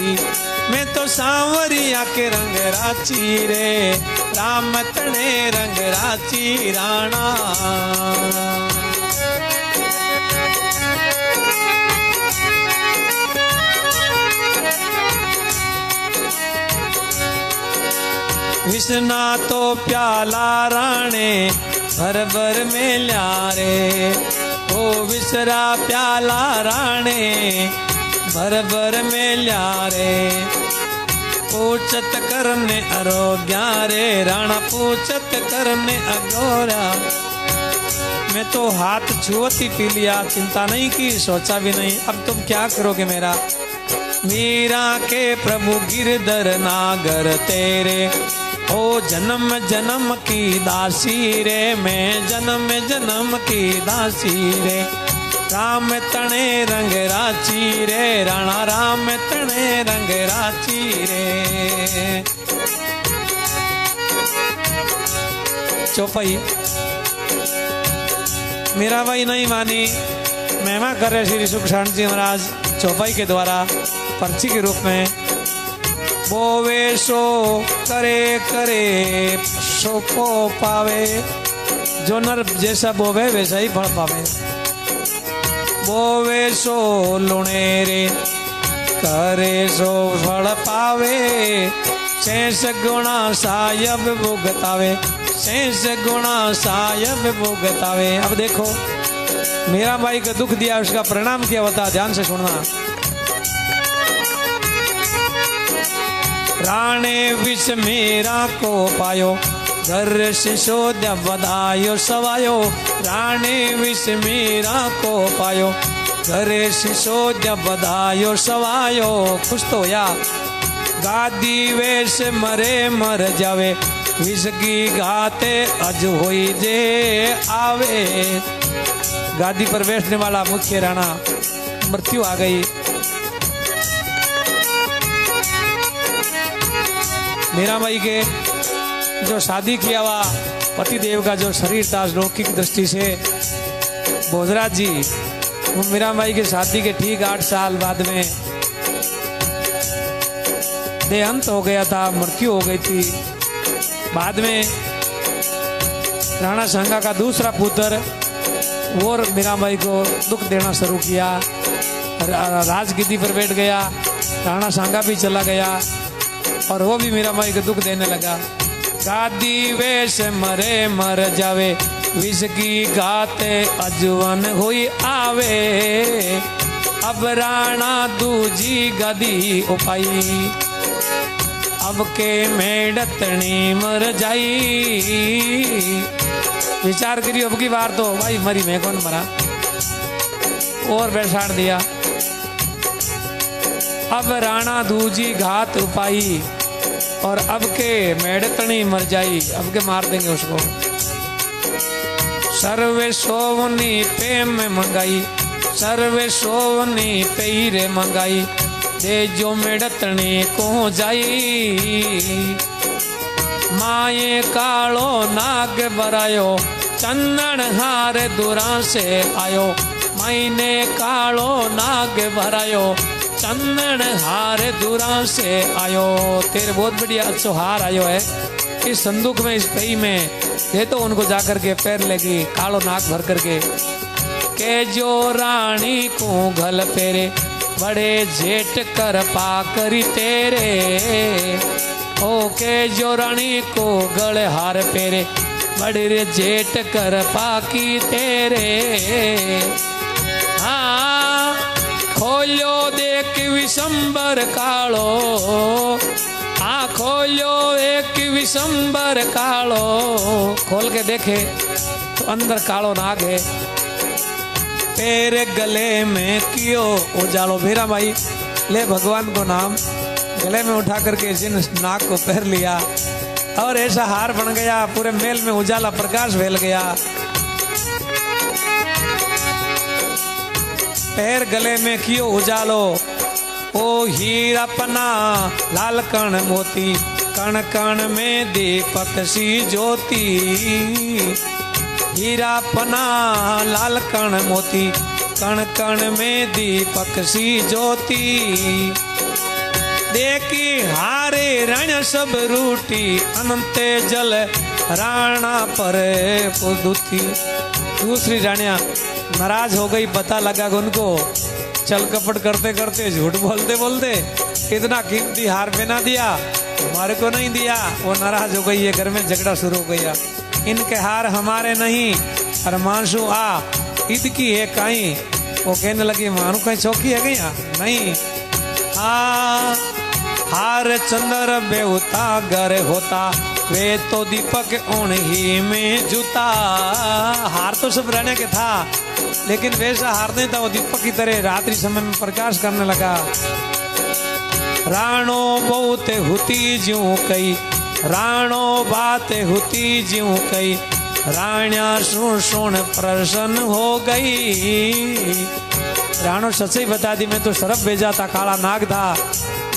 मैं तो सांवरिया के रंग राची रे, राम तणे रंग राची राणा। विष्णा तो प्याला राणे भर भर में ल्यारे। ओ विसरा प्याला राणे भर भर में ल्यारे। पूछत करने अरोग्या रे राणा, पूछत करने अगोरा। मैं तो हाथ छुअती पी लिया, चिंता नहीं की, सोचा भी नहीं। अब तुम क्या करोगे मेरा। मीरा के प्रभु गिरधर नागर तेरे, ओ जन्म जन्म की दासी रे। मैं जन्म जन्म की दासी रे। राम तणे रंग राची रे राणा, राम तणे रंग राची रे। चौपाई मीराबाई नहीं मानी। महिमा करे श्री सुखसाण जी महाराज चौपाई के द्वारा पर्ची के रूप में। बोवे सो करे करे सो को पावे, जो नर जैसा बोवे वैसा ही फल पावे। बोवे सो लुणेरे करे सो फल पावे, शेष गुणा सायब भुगतावे, शेष गुणा सायब भुगतावे। अब देखो मीराबाई को दुख दिया, उसका परिणाम क्या होता, ध्यान से सुनना। राणे विष मीरा को पायो, घर शिशोद्य बधायो सवायो। राणे विष मीरा को पायो, घर शिशोद्य बधायो सवायो। खुश तो या गादी वेश मरे मर जावे, विष की गाते अज होई जे आवे। गादी पर बैठने वाला मुख्य राणा मृत्यु आ गई। मीराबाई के जो शादी किया हुआ पति देव का जो शरीर था लौकिक दृष्टि से भोजराज जी, वो मीराबाई की शादी के ठीक 8 साल बाद में देहांत हो गया था, मृत्यु हो गई थी। बाद में राणा सांगा का दूसरा पुत्र वो मीराबाई को दुख देना शुरू किया, राजगद्दी पर बैठ गया। राणा सांगा भी चला गया और वो भी मीराबाई को दुख देने लगा। गादी वेश मरे मर जावे, विष की गाते अजवन हुई आवे। अब राणा दूजी गदी उपाई, अब के मेड़तनी मर जाई। विचार करियो अब की बार तो भाई मरी, मैं कौन मरा, और बैठाड़ दिया। अब राणा दूजी घात उपाई, और अब के मेड़तनी मर जाई, अब के मार देंगे उसको। सर्वे सोवनी पे में मंगाई, सर्वे सोवनी पे रे मंगाई, दे जो मेड़तनी को जाई। माये कालो नाग बरायो, चंदन हार दूरा से आयो। मायने कालो नाग भरायो, चंदन हार दूरा से आयो। तेरे बहुत बढ़िया अच्छा हार आयो है, इस संदूक में, इस पई में ये तो उनको जाकर के पैर लेगी कालो नाग भर करके। के जो रानी को घल फेरे, बड़े जेठ कर पा करी तेरे। ओ के जो रानी को गले हार फेरे, बड़े जेठ कर पाकी तेरे। हाँ खोलो देख विशंबर कालो, हाँ खोलो एक विशंबर कालो। खोल के देखे तो अंदर कालो नाग है। तेरे गले में कियो उजालो। मीराबाई ले भगवान को नाम गले में उठा करके जिन नाग को पहन लिया और ऐसा हार बन गया, पूरे मेल में उजाला प्रकाश फैल गया। पैर गले में कियो उजालो, ओ हीरा पना लाल कण मोती, कण कण में दीपक सी ज्योति। हीरा पना लाल कण मोती, कण कण में दीपक सी ज्योति। देखी हारे रण सब रूटी, अनंते जल राणा पर पुदुती। दूसरी रानिया नाराज हो गई, पता लगा उनको चल कपट करते करते झूठ बोलते बोलते इतना कीमती हार पहना दिया, हमारे को नहीं दिया। वो नाराज हो गई है, घर में झगड़ा शुरू हो गया। इनके हार हमारे नहीं, और मानसू आ ईद की है कहीं। वो कहने लगी मानू कहीं चौकी है गया नहीं। हार चंद्र बेउता घर होता, वे तो दीपक उन ही में जूता। हार तो सब रहने के था, लेकिन वैसा हार नहीं था, वो दीपक की तरह रात्रि समय में प्रकाश करने लगा। राणो बहुत हुती ज्यों कई, राणो बात हुती ज्यों कई, राणिया सुन सुन प्रसन्न हो गई। राणो सच्चाई बता दी, मैं तो सरफ भेजा था, काला नाग था,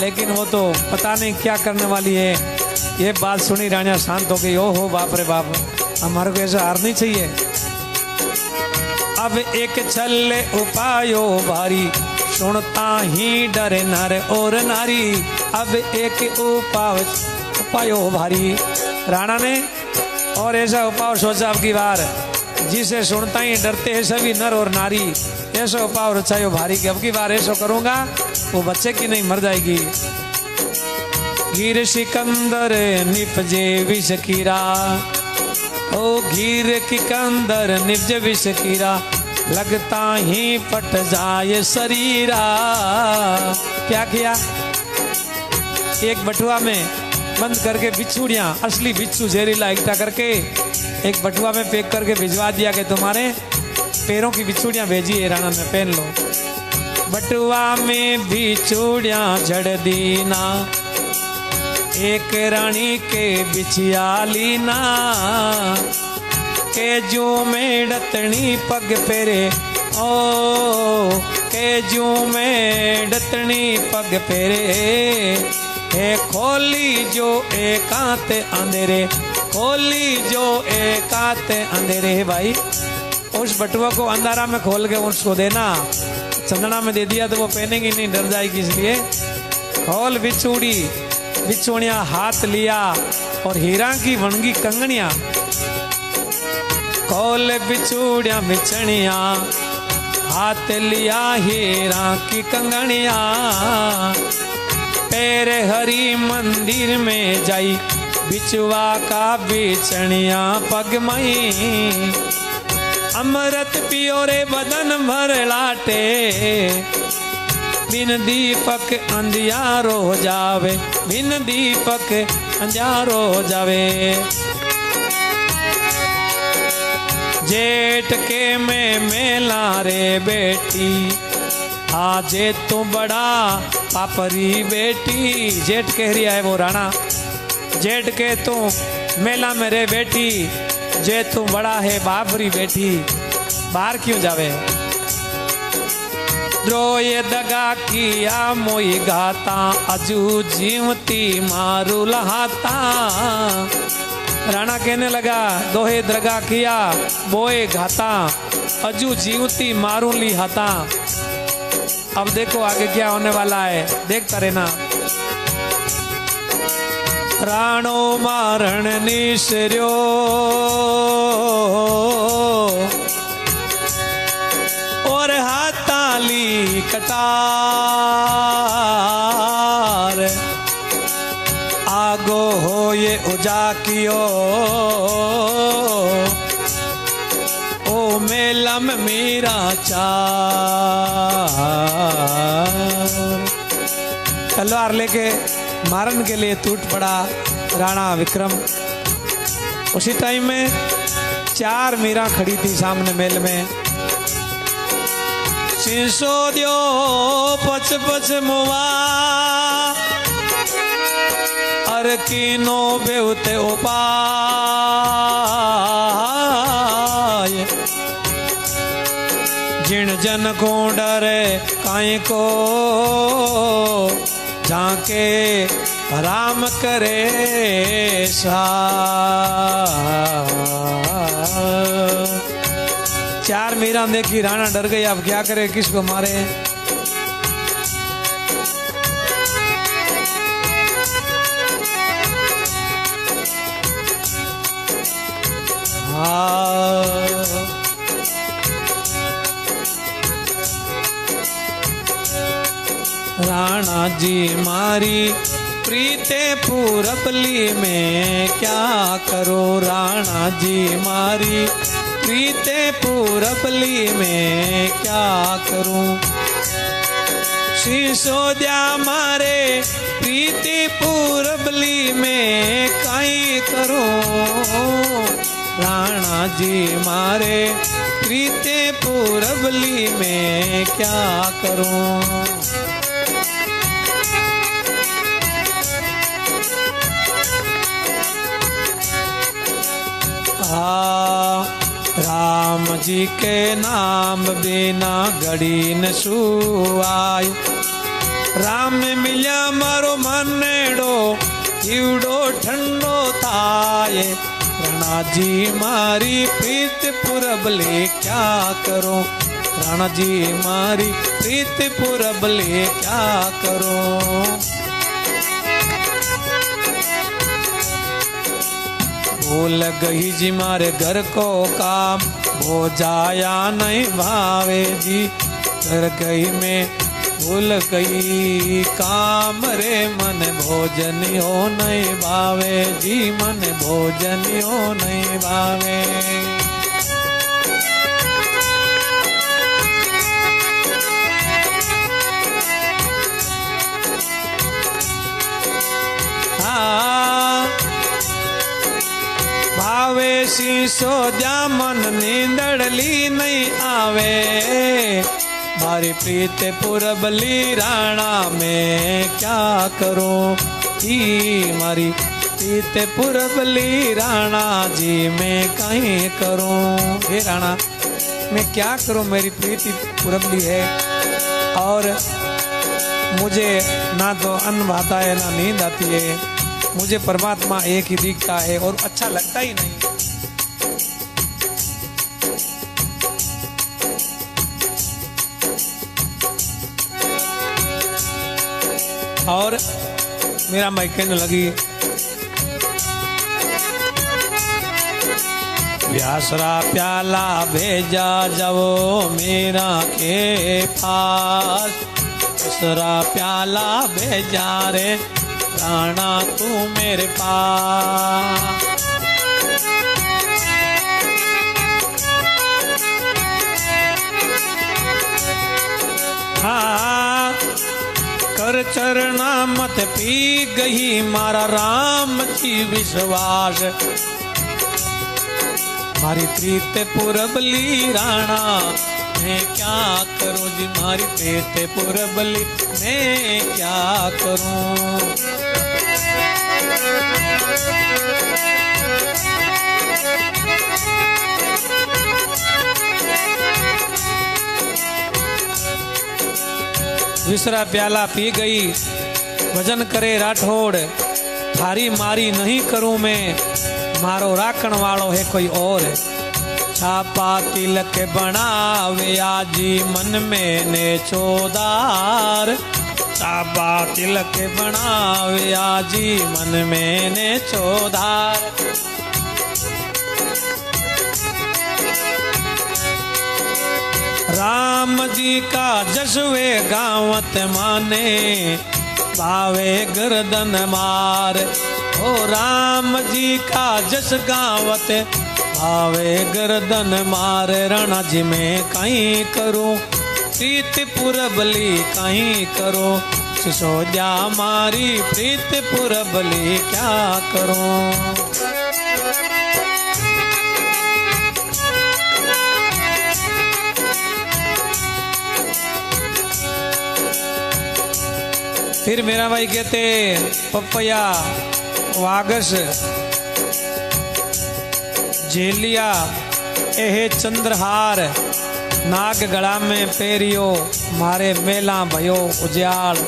लेकिन वो तो पता नहीं क्या करने वाली है। ये बात सुनी राणिया शांत हो गई। ओहो बाप रे बाप, हमारे को ऐसा हार नहीं चाहिए। अब एक छल उपायो भारी, सुनता ही डरे नर और नारी। अब एक उपायो भारी। राणा ने और ऐसा उपाय सोचा अब की बार, जिसे सुनता ही डरते हैं सभी नर और नारी। ऐसा उपाय रचायो भारी कि अब की बार ऐसा करूंगा वो बच्चे की नहीं मर जाएगी। गिर सिकंदर निपजे विष कीरा, ओ गिर सिकंदर निपजे विष कीरा, लगता ही पट जाए शरीरा। क्या किया? एक बटुआ में बंद करके बिच्छुड़ियां, असली बिच्छू जहरीला इकट्ठा करके एक बटुआ में पैक करके भिजवा दिया कि तुम्हारे पैरों की बिच्छुड़ियां भेजी है राणा में, पहन लो। बटुआ में बिच्छुड़ियां जड़ दीना, एक रानी के बिछिया लीना, के जू में डतनी पग पेरे, ओ के जू में डतनी पग पेरे। हे खोली जो एकांत अंधेरे, खोली जो एकांत अंधेरे। भाई उस बटुआ को अंधारा में खोल के उसको देना, चंदना में दे दिया तो वो पहनेगी नहीं, डर जाएगी। इसलिए खोल बिछुड़ी, बिछुड़ियां हाथ लिया और हीरा की वणगी कंगनियां, खोल बिछुड़ियां बिछड़िया हाथ लिया हीरा की कंगनिया। पैरे हरि मंदिर में जाई, बिछुआ का बिछड़िया पग मई। अमृत पियो रे बदन भर लाटे, बिन दीपक अंधियारो जावे, बिन दीपक अंधियारो जावे। जेठ के में मेला रे बेटी, आजे तू बड़ा पापरी बेटी। जेठ कह रही है वो राणा, जेठ के तू मेला में रे बेटी, जे तू बड़ा है बापरी बेटी, बाहर क्यों जावे। द्रोय दगा किया मोई गाता, अजू जीवती मारू लहाता। राणा कहने लगा दोहे दगा किया बोए घाता, अजू जीवती मारू ली हाथा। अब देखो आगे क्या होने वाला है, देखता रहना। राणो मारण निसर्यो, और हाथाली कटार, आगो हो ये उजा कियो, ओ मेलम मेरा चार। तलवार लेके मारन के लिए टूट पड़ा राणा विक्रम। उसी टाइम में 4 मीरा खड़ी थी सामने मेल में। सिंसो दियो पच पच मुआ, अर कीनो बेउते उपाय। जिन जन को डरे काई को, जाके राम करे सा। 4 मीरा देखी राणा डर गई, अब क्या करे, किसको मारे। राणा जी मारी प्रीते पूरबली में क्या करो। राणा जी मारी प्रीते पूरबली में क्या करूं। सिसोदिया मारे प्रीति पूरबली में काई करूं। राणा जी मारे प्रीते पूरबली में क्या करूं। राम जी के नाम बिना घड़ी न सुआय। राम मिलिया मारो मनेड़ो जीवड़ो ठंडो थाए। रण राणा जी मारी प्रीत पुरबले क्या करो, राणा जी मारी प्रीत पुरबले क्या करो। भूल गई जी मारे घर को काम, वो जाया नहीं भावे जी, घर गई मैं भूल गई काम रे, मन भोजनियो नहीं भावे जी, मन भोजनियो नहीं भावे। भावे शीशो जा मन नींदड़ली नहीं आवे, मारी प्रीत पुरबली राणा में क्या करूं जी, मारी प्रीत पुरबली राणा जी मैं कहीं करूं। हे राणा मैं क्या करूं, मेरी प्रीति पुरबली है और मुझे ना तो अन्न भाता है ना नींद आती है, मुझे परमात्मा एक ही दिखता है और अच्छा लगता ही नहीं। और मेरा माई कहने लगी, व्यासरा प्याला भेजा जाओ मेरा के पास, व्यासरा प्याला भेजा रे राणा तू मेरे पास। हाँ कर चरना मत पी गई मारा राम जी विश्वास, मारी प्रीत पुरबली राणा मैं क्या करूं जी, मारी प्रीत पुरबली मैं क्या करूं। विसरा प्याला पी गई, भजन करे राठौड़, थारी मारी नहीं करूं मैं, मारो राखण वालो है कोई और। छापा तिलक बनावे आजी मन में ने चोदार, छापा तिलक बनावे आजी मन में ने चोदार। राम जी का जसवे गावत माने, भावे गर्दन मार, ओ राम जी का जस गावत भावे गर्दन मार। राणा जी में कहीं करूं प्रीत पुरबली कहीं करो, सिसोदिया मारी प्रीत पुरबली क्या करूं। फिर मेरा भाई कहते पपैया वागस झेलिया एह चंद्रहार, नाग गला में पेरियो मारे मेला भयो उजाड़।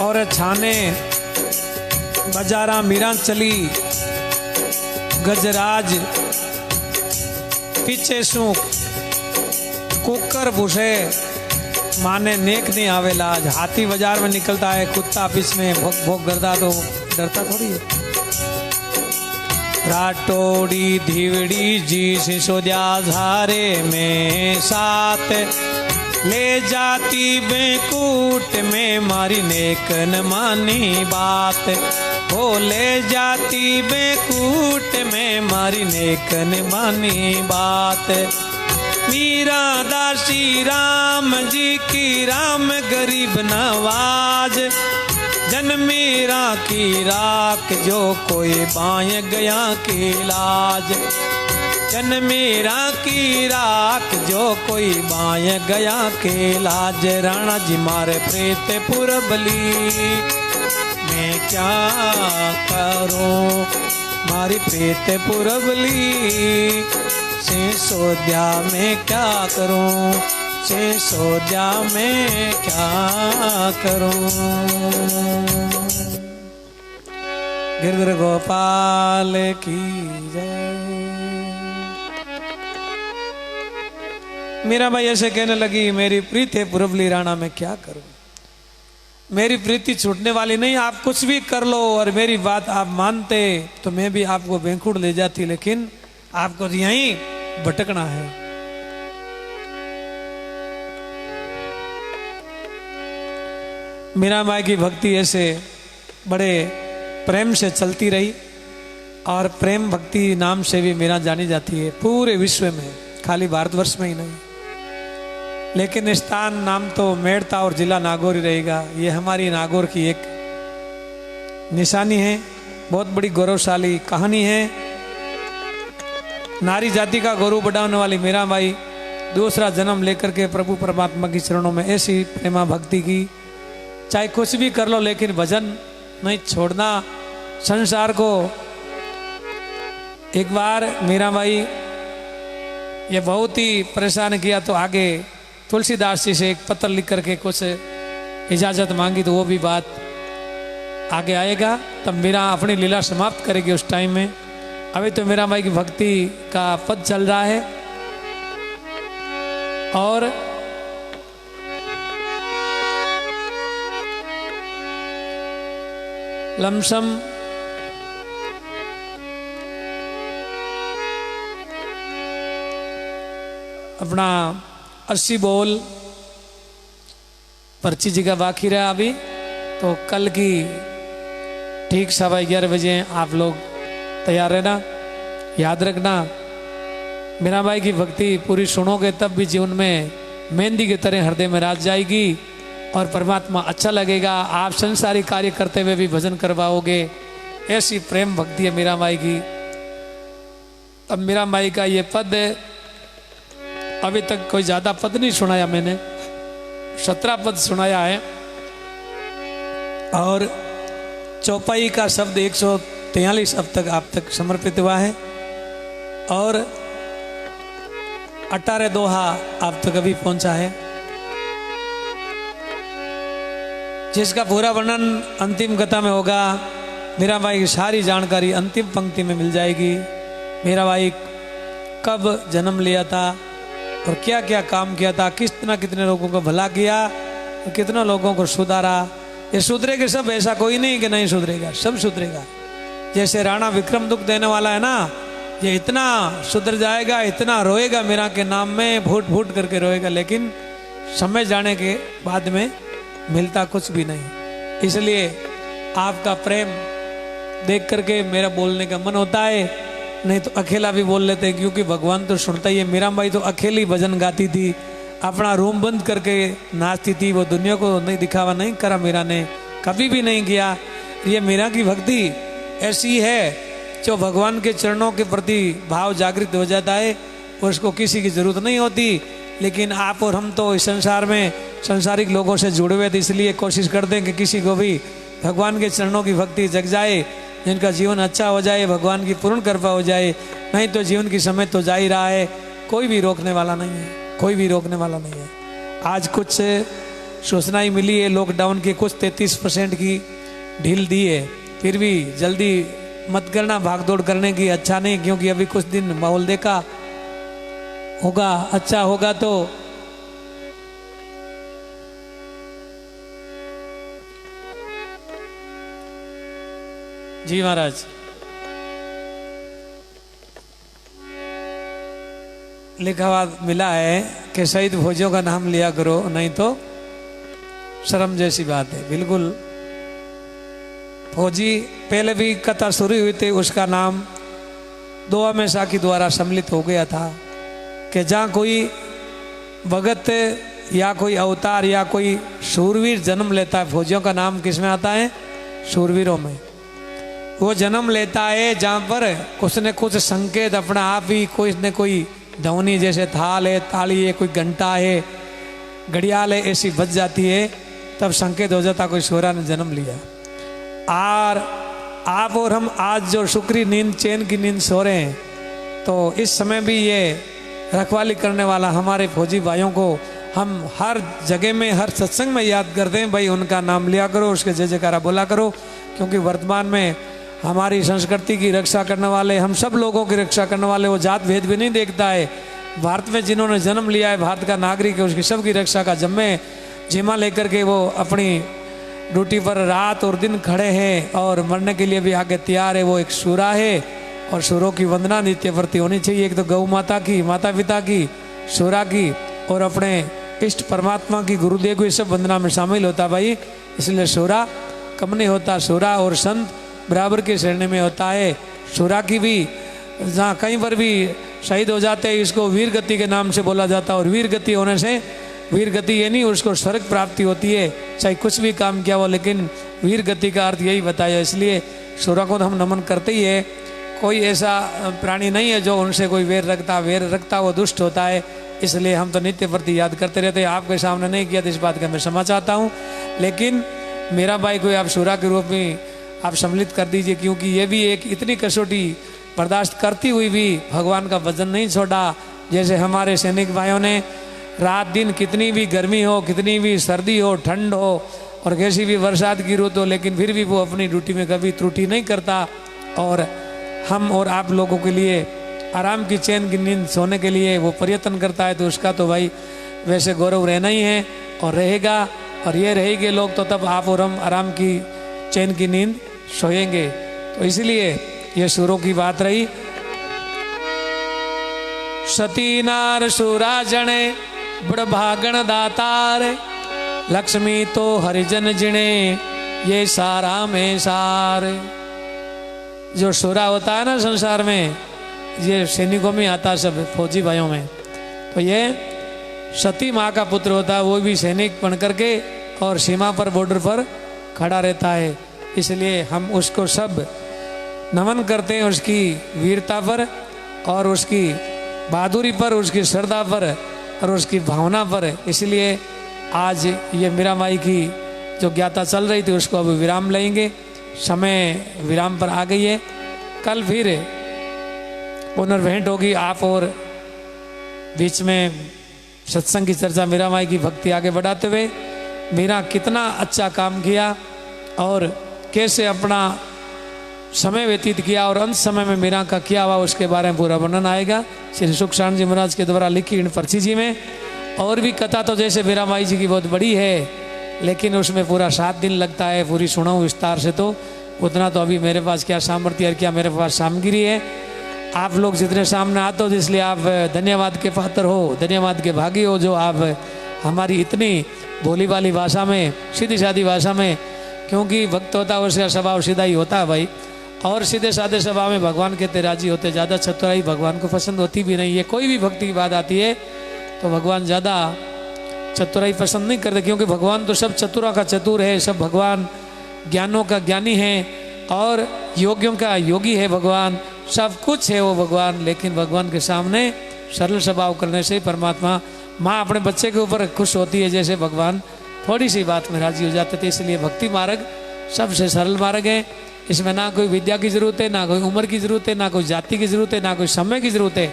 और छाने बजारा मीरा चली गजराज, पीछे सु कुकर भूसे माने नेक नहीं आवेला। आज हाथी बाजार में निकलता है, कुत्ता ऑफिस में भोग भोग करता तो डरता थोड़ी है। राटोड़ी धीवड़ी जी सिसोदिया झारे में साथ, ले जाती बेकूट में मारी नेक न मानी बात। वो ले जाती बेकूट में मारी नेक न मानी बात। मीरा दासी राम जी की राम गरीब नवाज, जन मीरा की राख जो कोई बाय गया की लाज। जन मीरा की राख जो कोई बाय गया के लाज। राणा जी मारे प्रीत पुरबली मैं क्या करूं, मारी प्रीत पुरबली सिसोदिया में क्या करूं, सिसोदिया में क्या करूं। गिरधर गोपाल की जय। मीराबाई ऐसे कहने लगी, मेरी प्रीत है पुरबली राणा, मैं क्या करूं, मेरी प्रीति छूटने वाली नहीं, आप कुछ भी कर लो और मेरी बात आप मानते तो मैं भी आपको बेंकुड़ ले जाती, लेकिन आपको यहीं भटकना है। मीराबाई की भक्ति ऐसे बड़े प्रेम से चलती रही और प्रेम भक्ति नाम से भी मीरा जानी जाती है पूरे विश्व में, खाली भारतवर्ष में ही नहीं। लेकिन स्थान नाम तो मेड़ता और जिला नागौर ही रहेगा। ये हमारी नागौर की एक निशानी है, बहुत बड़ी गौरवशाली कहानी है। नारी जाति का गौरव बढ़ाने वाली मीराबाई दूसरा जन्म लेकर के प्रभु परमात्मा की चरणों में ऐसी प्रेमा भक्ति की, चाहे कुछ भी कर लो लेकिन भजन नहीं छोड़ना, संसार को। एक बार मीराबाई ये बहुत ही परेशान किया तो आगे तुलसीदास जी से एक पत्र लिख करके कुछ इजाजत मांगी, तो वो भी बात आगे आएगा। तब मीरा अपनी लीला समाप्त करेगी उस टाइम में। अभी तो मीराबाई की भक्ति का पद चल रहा है और लमसम अपना 80 बोल पर्ची जी का बाकी रहा अभी, तो कल की ठीक 11:15 बजे आप लोग तैयार रहना। याद रखना, मीराबाई की भक्ति पूरी सुनोगे तब भी जीवन में मेहंदी की तरह हृदय में राज जाएगी और परमात्मा अच्छा लगेगा। आप संसारी कार्य करते हुए भी भजन करवाओगे। ऐसी प्रेम भक्ति है मीराबाई की। अब मीराबाई का ये पद अभी तक कोई ज्यादा पद नहीं सुनाया मैंने, 17 पद सुनाया है और चौपाई का शब्द 143 अब तक आप तक समर्पित हुआ है और 18 दोहा आप तक अभी पहुंचा है, जिसका पूरा वर्णन अंतिम कथा में होगा। मीराबाई की सारी जानकारी अंतिम पंक्ति में मिल जाएगी। मीराबाई कब जन्म लिया था और क्या क्या काम किया था, कितने लोगों को भला किया और कितना लोगों को सुधारा। ये सुधरेगा सब, ऐसा कोई नहीं कि नहीं सुधरेगा, सब सुधरेगा। जैसे राणा विक्रम दुख देने वाला है ना, ये इतना सुधर जाएगा, इतना रोएगा मीरा के नाम में, फूट फूट करके रोएगा, लेकिन समय जाने के बाद में मिलता कुछ भी नहीं। इसलिए आपका प्रेम देख करके मेरा बोलने का मन होता है, नहीं तो अकेला भी बोल लेते हैं, क्योंकि भगवान तो सुनता ही है। मीराबाई तो अकेली भजन गाती थी, अपना रूम बंद करके नाचती थी, वो दुनिया को नहीं दिखावा नहीं करा मीरा ने, कभी भी नहीं किया। ये मीरा की भक्ति ऐसी है जो भगवान के चरणों के प्रति भाव जागृत हो जाता है, उसको किसी की जरूरत नहीं होती। लेकिन आप और हम तो इस संसार में संसारिक लोगों से जुड़े हुए थे, इसलिए कोशिश करते हैं कि किसी को भी भगवान के चरणों की भक्ति जग जाए, जिनका जीवन अच्छा हो जाए, भगवान की पूर्ण कृपा हो जाए। नहीं तो जीवन की समय तो जा ही रहा है, कोई भी रोकने वाला नहीं है, कोई भी रोकने वाला नहीं है। आज कुछ सूचना ही मिली है, लॉकडाउन की कुछ 33% की ढील दी है, फिर भी जल्दी मत करना भागदौड़ करने की, अच्छा नहीं, क्योंकि अभी कुछ दिन माहौल देखा होगा, अच्छा होगा तो जी महाराज। लिखा हुआ मिला है कि शहीद फौजियों का नाम लिया करो, नहीं तो शर्म जैसी बात है। बिल्कुल, फौजी पहले भी कथा शुरू हुई थी, उसका नाम दुआ में साखी द्वारा सम्मिलित हो गया था कि जहाँ कोई भगत या कोई अवतार या कोई शूरवीर जन्म लेता है, फौजियों का नाम किस में आता है? शूरवीरों में। वो जन्म लेता है जहाँ पर कुछ न कुछ संकेत अपना आप ही, कोई न कोई ध्वनि, जैसे थाल है, ताली है, कोई घंटा है, घड़ियाल है, ऐसी बज जाती है, तब संकेत हो जाता कोई शोरा ने जन्म लिया। और आप और हम आज जो शुक्री नींद, चैन की नींद सो रहे हैं, तो इस समय भी ये रखवाली करने वाला हमारे फौजी भाइयों को हम हर जगह में, हर सत्संग में याद करते हैं, भाई उनका नाम लिया करो, उसके जय जयकारा बोला करो, क्योंकि वर्तमान में हमारी संस्कृति की रक्षा करने वाले, हम सब लोगों की रक्षा करने वाले, वो जात भेद भी नहीं देखता है। भारत में जिन्होंने जन्म लिया है, भारत का नागरिक है, उसकी सबकी रक्षा का जिम्मा लेकर के वो अपनी ड्यूटी पर रात और दिन खड़े हैं और मरने के लिए भी आगे तैयार है। वो एक शूरा है और शूरों की वंदना नित्य प्रति होनी चाहिए। एक तो गौ माता की, माता पिता की, शूरा की और अपने इष्ट परमात्मा की, गुरुदेव की, सब वंदना में शामिल होता भाई। इसलिए शूरा कम नहीं होता, शूरा और संत बराबर की श्रेणी में होता है। शूरा की भी जहाँ कहीं पर भी शहीद हो जाते हैं, इसको वीर गति के नाम से बोला जाता है। और वीर गति होने से, वीर गति ये नहीं उसको स्वर्ग प्राप्ति होती है, चाहे कुछ भी काम किया हो, लेकिन वीर गति का अर्थ यही बताया। इसलिए शूरा को तो हम नमन करते ही है। कोई ऐसा प्राणी नहीं है जो उनसे कोई वेर रखता वो दुष्ट होता है। इसलिए हम तो नित्य प्रति याद करते रहते हैं। आपके सामने नहीं किया तो इस बात का मैं क्षमा चाहता हूँ, लेकिन मेरा भाई कोई आप शूरा के रूप में आप सम्मिलित कर दीजिए, क्योंकि ये भी एक इतनी कसौटी बर्दाश्त करती हुई भी भगवान का भजन नहीं छोड़ा। जैसे हमारे सैनिक भाइयों ने रात दिन कितनी भी गर्मी हो, कितनी भी सर्दी हो, ठंड हो और कैसी भी बरसात की रुत हो, लेकिन फिर भी वो अपनी ड्यूटी में कभी त्रुटि नहीं करता। और हम और आप लोगों के लिए आराम की, चैन की नींद सोने के लिए वो प्रयत्न करता है, तो उसका तो भाई वैसे गौरव रहना ही है और रहेगा। और ये रहेंगे लोग तो तब आप और हम आराम की, चैन की नींद सोएंगे। तो इसलिए ये सुरों की बात रही। सती नार सुरा जने बड़ भागण दातार, लक्ष्मी तो हरिजन जिणे ये सारा में सार। जो सुरा होता है ना संसार में, ये सैनिकों में आता है, सब फौजी भाइयों में। तो ये सती माँ का पुत्र होता है, वो भी सैनिक बन करके और सीमा पर, बॉर्डर पर खड़ा रहता है। इसलिए हम उसको सब नमन करते हैं, उसकी वीरता पर और उसकी बहादुरी पर, उसकी श्रद्धा पर और उसकी भावना पर। इसलिए आज ये मीरा माई की जो ज्ञाता चल रही थी उसको अब विराम लेंगे। समय विराम पर आ गई है। कल फिर पुनर्भेंट होगी आप और बीच में सत्संग की चर्चा, मीरा माई की भक्ति आगे बढ़ाते हुए मीरा कितना अच्छा काम किया और कैसे अपना समय व्यतीत किया और अंत समय में मीरा का किया हुआ उसके बारे में पूरा वर्णन आएगा श्री सुखशान जी महाराज के द्वारा लिखी इन पर्ची जी में। और भी कथा तो जैसे मीरा माई जी की बहुत बड़ी है, लेकिन उसमें पूरा 7 दिन लगता है पूरी सुनाऊं विस्तार से, तो उतना तो अभी मेरे पास क्या सामर्थ्य और क्या मेरे पास सामग्री है। आप लोग जितने सामने आते हो, इसलिए आप धन्यवाद के पात्र हो, धन्यवाद के भागी हो, जो आप हमारी इतनी भोली भाली भाषा में, सीधी सादी भाषा में, क्योंकि भक्त होता है उसका स्वभाव सीधा ही होता है भाई, और सीधे साधे स्वभाव में भगवान कहते राजी होते। ज़्यादा चतुराई भगवान को पसंद होती भी नहीं है। कोई भी भक्ति की बात आती है तो भगवान ज़्यादा चतुराई पसंद नहीं करते, क्योंकि भगवान तो सब चतुरा का चतुर है, सब भगवान ज्ञानों का ज्ञानी है और योगियों का योगी है भगवान, सब कुछ है वो भगवान। लेकिन भगवान के सामने सरल स्वभाव करने से परमात्मा, माँ अपने बच्चे के ऊपर खुश होती है, जैसे भगवान थोड़ी सी बात में राजी हो जाते थे। इसलिए भक्ति मार्ग सबसे सरल मार्ग है। इसमें ना कोई विद्या की जरूरत है, ना कोई उम्र की जरूरत है, ना कोई जाति की जरूरत है, ना कोई समय की जरूरत है।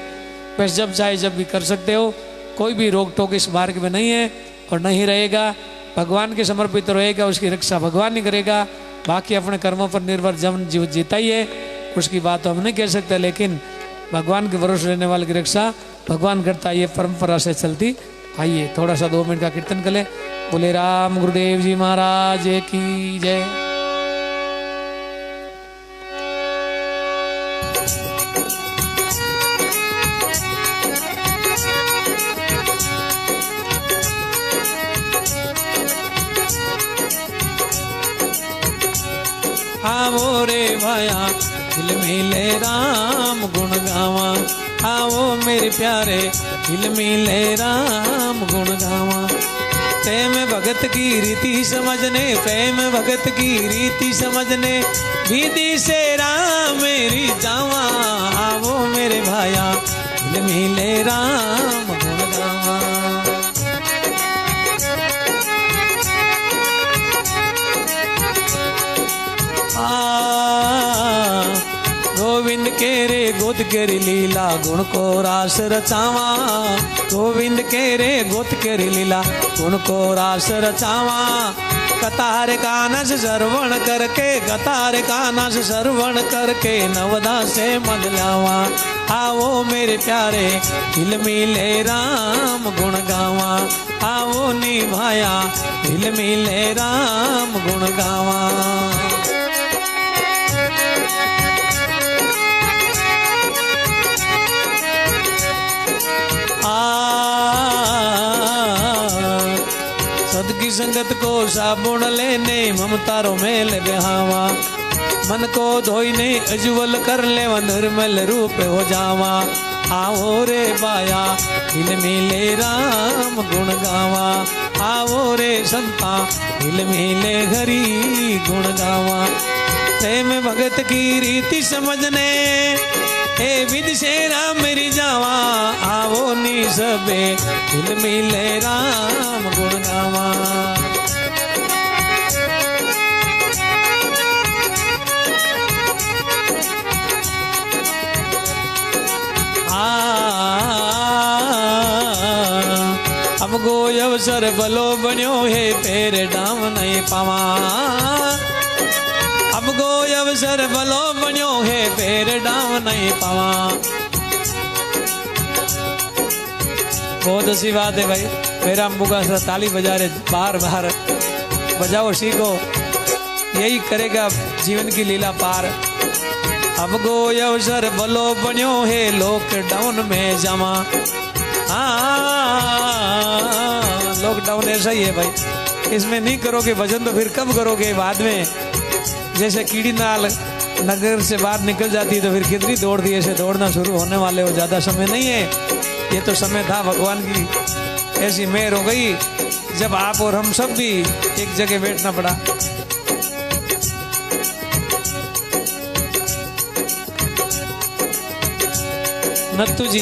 बस जब चाहे जब भी कर सकते हो। कोई भी रोक टोक इस मार्ग में नहीं है और नहीं रहेगा। भगवान के समर्पित रहेगा, उसकी रक्षा भगवान ही करेगा। बाकी अपने कर्मों पर निर्भर जब जीव जीता ही है, उसकी बात तो हम नहीं कह सकते, लेकिन भगवान के भरोसे रहने वाले की रक्षा भगवान करता है। ये परंपरा से चलती। आइए थोड़ा सा 2 मिनट का कीर्तन कर ले। बोले राम गुरुदेव जी महाराज की जय। आवो रे भाया दिल मिले राम गुण गावा, आवो मेरे प्यारे दिल मिले राम गुण गावा। प्रेम भगत की रीति समझने, प्रेम भगत की रीति समझने, विधि से राम मेरी जावा। आवो मेरे भाया दिल मिले राम गुण गावा। गोविंद के रे गोद केरी लीला गुण को रास रचावा। गोविंद के रे गोद केरी लीला गुण को रास रचावा। कतार कानस श्रवण करके, कतार कानस श्रवण करके नवदा से मद लावा। आओ मेरे प्यारे हिल मिले राम गुण गावा। आओ निभाया हिल मिले राम गुण गावा। सदकी संगत को साबुन लेने ममतारो मेल बहावा। मन को धोईने अज्वल कर ले निर्मल रूप हो जावा। आओ रे बाया हिल मिले राम गुण गावा। आओ रे संता हिल मिले हरि गुण गावा। प्रेम भगत की रीति समझने हे विधि से राम मेरी जावा। आओ नी सबे हिल मिले राम गुण गावा। अब गो अवसर भलो बन्यो है पैर डाम नहीं पावा। अब गो अवसर भलो बन्यो है पैर डाम नहीं पावा। बहुत अच्छी बात है भाई। मेरा बुगा सर ताली बजा रहे, बार बार बजाओ सीखो, यही करेगा जीवन की लीला पार। अब गो अवसर भलो बन्यो है लॉकडाउन में जमा। लॉकडाउन ऐसा ही है भाई, इसमें नहीं करोगे भजन तो फिर कब करोगे बाद में। जैसे कीड़ी नाल नगर से बाहर निकल जाती है तो फिर कितनी दौड़ती है, ऐसे दौड़ना शुरू होने वाले हो। ज़्यादा समय नहीं है, ये तो समय था भगवान की ऐसी मेहर हो गई जब आप और हम सब भी एक जगह बैठना पड़ा। नत्तू जी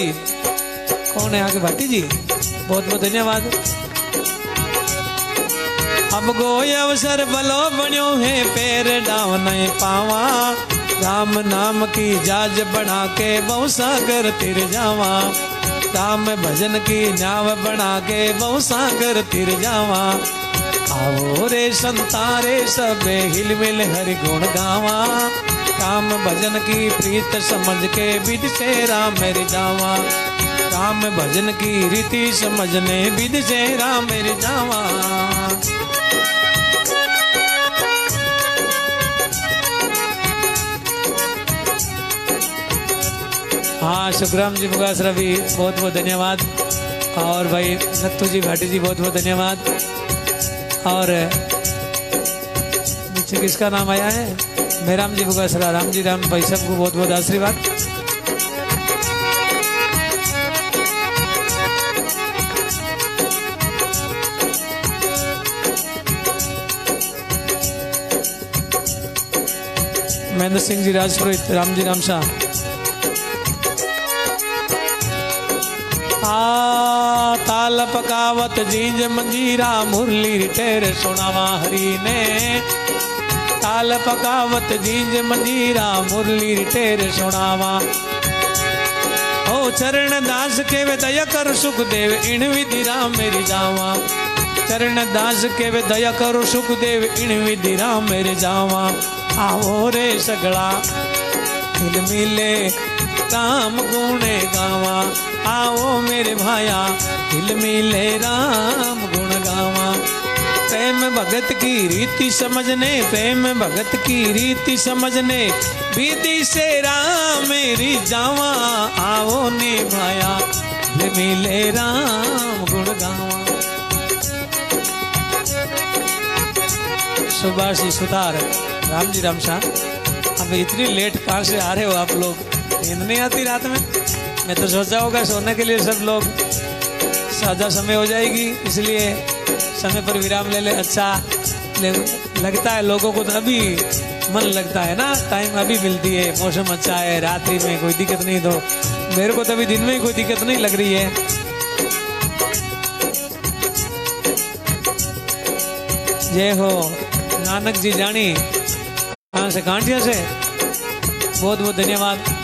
कौन है आगे? भाटी जी, बहुत बहुत धन्यवाद। अब गो अवसर भलो बन्यो है पैर डाव नहीं पावा। राम नाम की जाज बना के बहु सागर तिर जावा। राम भजन की नाव बना के बहु सागर तिर जावा। आओ रे संतारे सबे हिल मिल हरि गुण गावा। राम भजन की प्रीत समझ के विधि से राम मेरे जावा। राम भजन की रीति समझने विधि से राम मेरे जावा। हाँ, शुक्राम जी मुगासरा भी बहुत बहुत धन्यवाद। और भाई नत्थू जी भाटी जी बहुत बहुत धन्यवाद। और नीचे किसका नाम आया है? मेहराम जी मुगासरा, राम जी राम भाई सबको बहुत बहुत आशीर्वाद। महेंद्र सिंह जी राजपुरोहित, राम जी राम शाह। ताल पकावत जींज मंजीरा मुरली टेर सुनावा हरी ने। ताल पकावत जींज मंजीरा मुरली टेर सुनावा। ओ चरण दास के वे दया कर सुखदेव इन विधि राम मेरी जावा। चरण दास के वे दया करो सुखदेव इन विधि राम मेरे जावा। आओ रे सगड़ा हिल मिले राम गुणे गावा। आओ मेरे भाया हिल मिले राम गुण गावा। प्रेम भगत की रीति समझने, प्रेम भगत की रीति समझने विधि से राम मेरी जावा। आओ ने भाया हिल मिले राम गुण गावा। सुभाषी सुतार, राम जी राम शाह। अब इतनी लेट कहाँ से आ रहे हो आप लोग? नींद नहीं आती रात में? मैं तो सोचा होगा सोने के लिए सब लोग, साझा समय हो जाएगी इसलिए समय पर विराम ले ले। अच्छा लगता है लोगों को, तो अभी मन लगता है ना, टाइम अभी मिलती है, मौसम अच्छा है, रात्रि में कोई दिक्कत नहीं। तो मेरे को तो अभी दिन में ही कोई दिक्कत नहीं लग रही है। जय हो नानक जी जानी, कहाँ से? कांठिया से। बहुत बहुत धन्यवाद।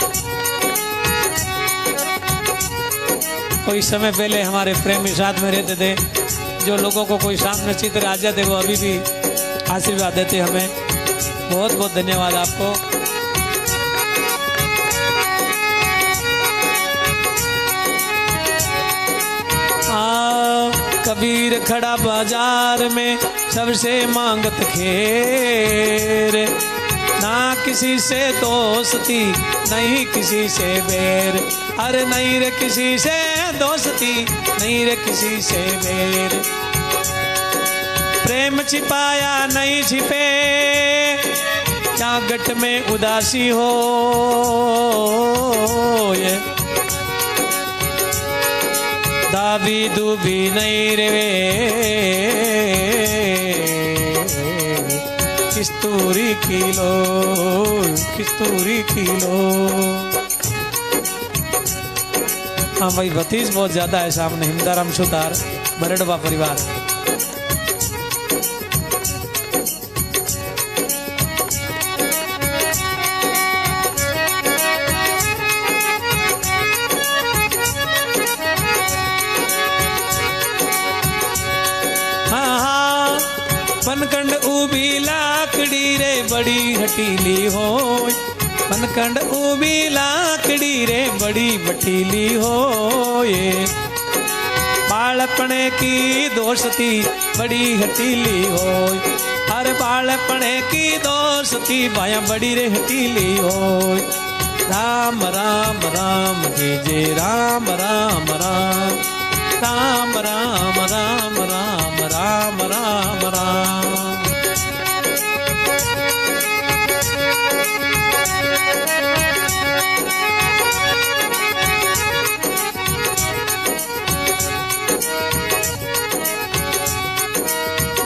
कोई समय पहले हमारे प्रेमी साथ में रहते थे, जो लोगों को कोई सामने चित्र आ जाते वो अभी भी आशीर्वाद देते हमें। बहुत बहुत धन्यवाद आपको। कबीर खड़ा बाजार में सबसे मांगत खेर, ना किसी से दोस्ती नहीं किसी से बैर। अरे नहीं रे किसी से दोस्ती नहीं रे किसी से बैर। प्रेम छिपाया नहीं छिपे क्या गट में उदासी हो ये। दाबी दूबी नहीं रे किस्तूरी किलो किस्तूरी किलो। हाँ भाई भतीज बहुत ज्यादा है सामने। हिमदाराम सुतार बरडवा परिवार। पनकंड उबी लाकड़ी रे बड़ी हटीली हो। पनकंड उबी लाकड़ी रे बड़ी बटीली हो ये। बालपने की दोस्ती बड़ी हटीली हो। अरे बालपने की दोस्ती बाया बड़ी रे हटीली हो। राम राम राम जय जय राम राम राम राम राम राम राम राम राम राम।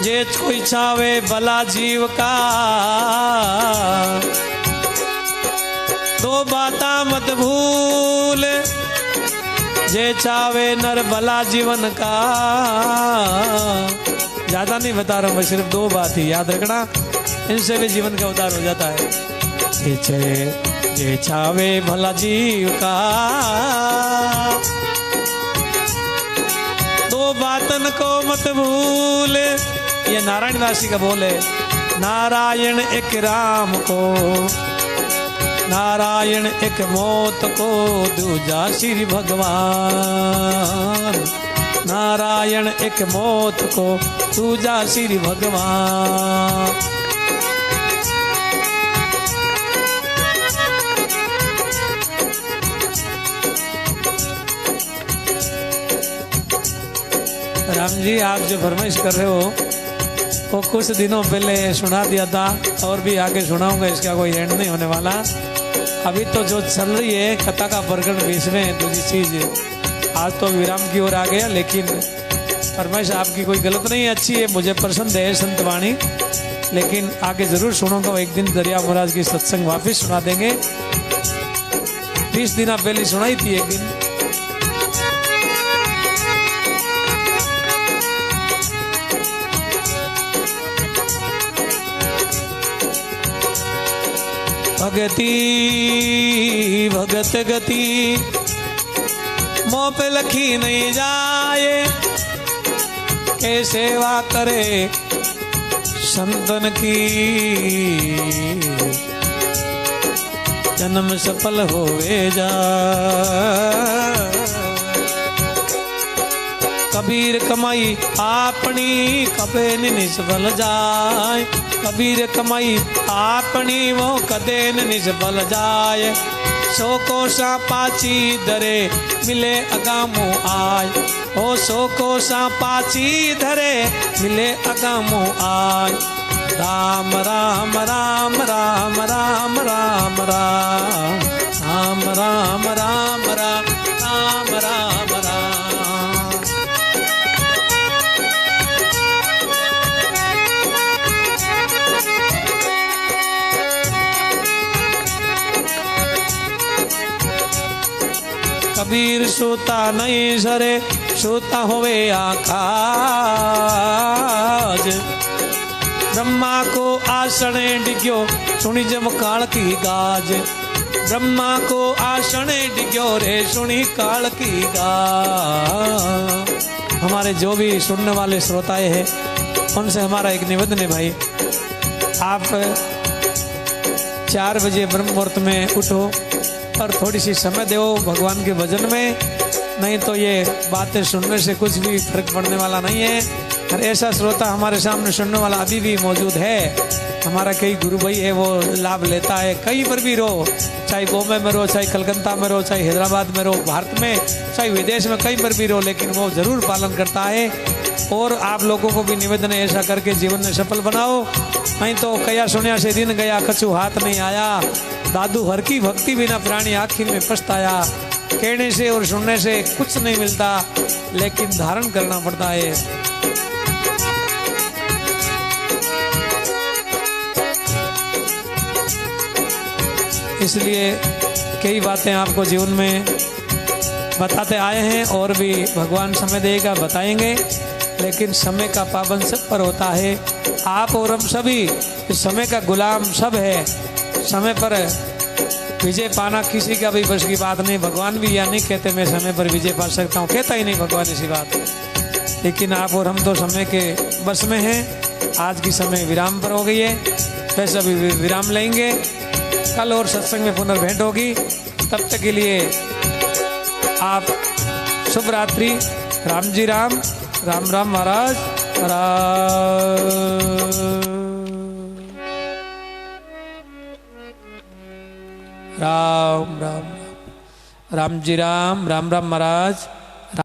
जे कोई चावे भला जीव का दो बाता मत भूल। जे चावे नर भला जीवन का। ज्यादा नहीं बता रहा हूं मैं, सिर्फ दो बात ही याद रखना, इनसे भी जीवन का उद्धार हो जाता है। जे चावे भला जीव का दो बातन को मत भूल। ये नारायण दासी का बोल है। नारायण एक राम को, नारायण एक मौत को, दूजा श्री भगवान। नारायण एक मौत को, दूजा श्री भगवान। राम जी आप जो फरमाइश कर रहे हो वो कुछ दिनों पहले सुना दिया था और भी आगे सुनाऊंगा, इसका कोई एंड नहीं होने वाला। अभी तो जो चल रही है कथा का प्रकरण बीच में दूसरी चीज। आज तो विराम की ओर आ गया, लेकिन फरमाइश आपकी कोई गलत नहीं है, अच्छी है, मुझे पसंद है संत वाणी। लेकिन आगे जरूर सुनूंगा। एक दिन दरिया महाराज की सत्संग वापिस सुना देंगे। 20 दिन पहले सुनाई थी एक दिन। भगती भगत गति मोह पे लखी नहीं जाए। के सेवा करे संतन की जन्म सफल होवे जा। कबीर कमाई अपनी कबे निष्फल जाए। कबीर कमाई अपनी वो कदे निष्फल जाए। सो को सा पाची धरे मिले अगामो आय। ओ सो को सा पाची धरे मिले अगामो आय। राम राम राम राम राम राम राम राम राम राम राम राम राम राम। कबीर सोता नहीं सरे सोता होवे आकाज। ब्रह्मा को आसने डिग्यो सुनी जब काल की गाज। ब्रह्मा को आसने डिग्यो रे सुनी काल की गाज। हमारे जो भी सुनने वाले श्रोताएं हैं उनसे हमारा एक निवेदन है भाई, आप 4 बजे ब्रह्म मुहूर्त में उठो और थोड़ी सी समय दो भगवान के भजन में, नहीं तो ये बातें सुनने से कुछ भी फर्क पड़ने वाला नहीं है। और ऐसा श्रोता हमारे सामने सुनने वाला अभी भी मौजूद है, हमारा कई गुरु भाई है, वो लाभ लेता है। कहीं पर भी रहो, चाहे बॉम्बे में रहो, चाहे कलकत्ता में रहो, चाहे हैदराबाद में रहो, भारत में, चाहे विदेश में, कहीं पर भी रहो, लेकिन वो जरूर पालन करता है। और आप लोगों को भी निवेदन है, ऐसा करके जीवन में सफल बनाओ। नहीं तो कया सुनिया से दिन गया, कछु हाथ नहीं आया। दादू हर की भक्ति बिना प्राणी आखिर में पछताया। कहने से और सुनने से कुछ नहीं मिलता, लेकिन धारण करना पड़ता है। इसलिए कई बातें आपको जीवन में बताते आए हैं, और भी भगवान समय देगा बताएंगे, लेकिन समय का पाबंद सब पर होता है। आप और हम सभी इस समय का गुलाम सब है। समय पर विजय पाना किसी का भी बस की बात नहीं। भगवान भी यह नहीं कहते मैं समय पर विजय पा सकता हूँ, कहता ही नहीं भगवान ऐसी बात। लेकिन आप और हम तो समय के बस में हैं। आज की समय विराम पर हो गई है, वैसे अभी विराम लेंगे, कल और सत्संग में पुनर्भेंट होगी। तब तक के लिए आप शुभ रात्रि। राम जी राम, राम राम महाराज, राम राम, राम जी राम, राम राम महाराज।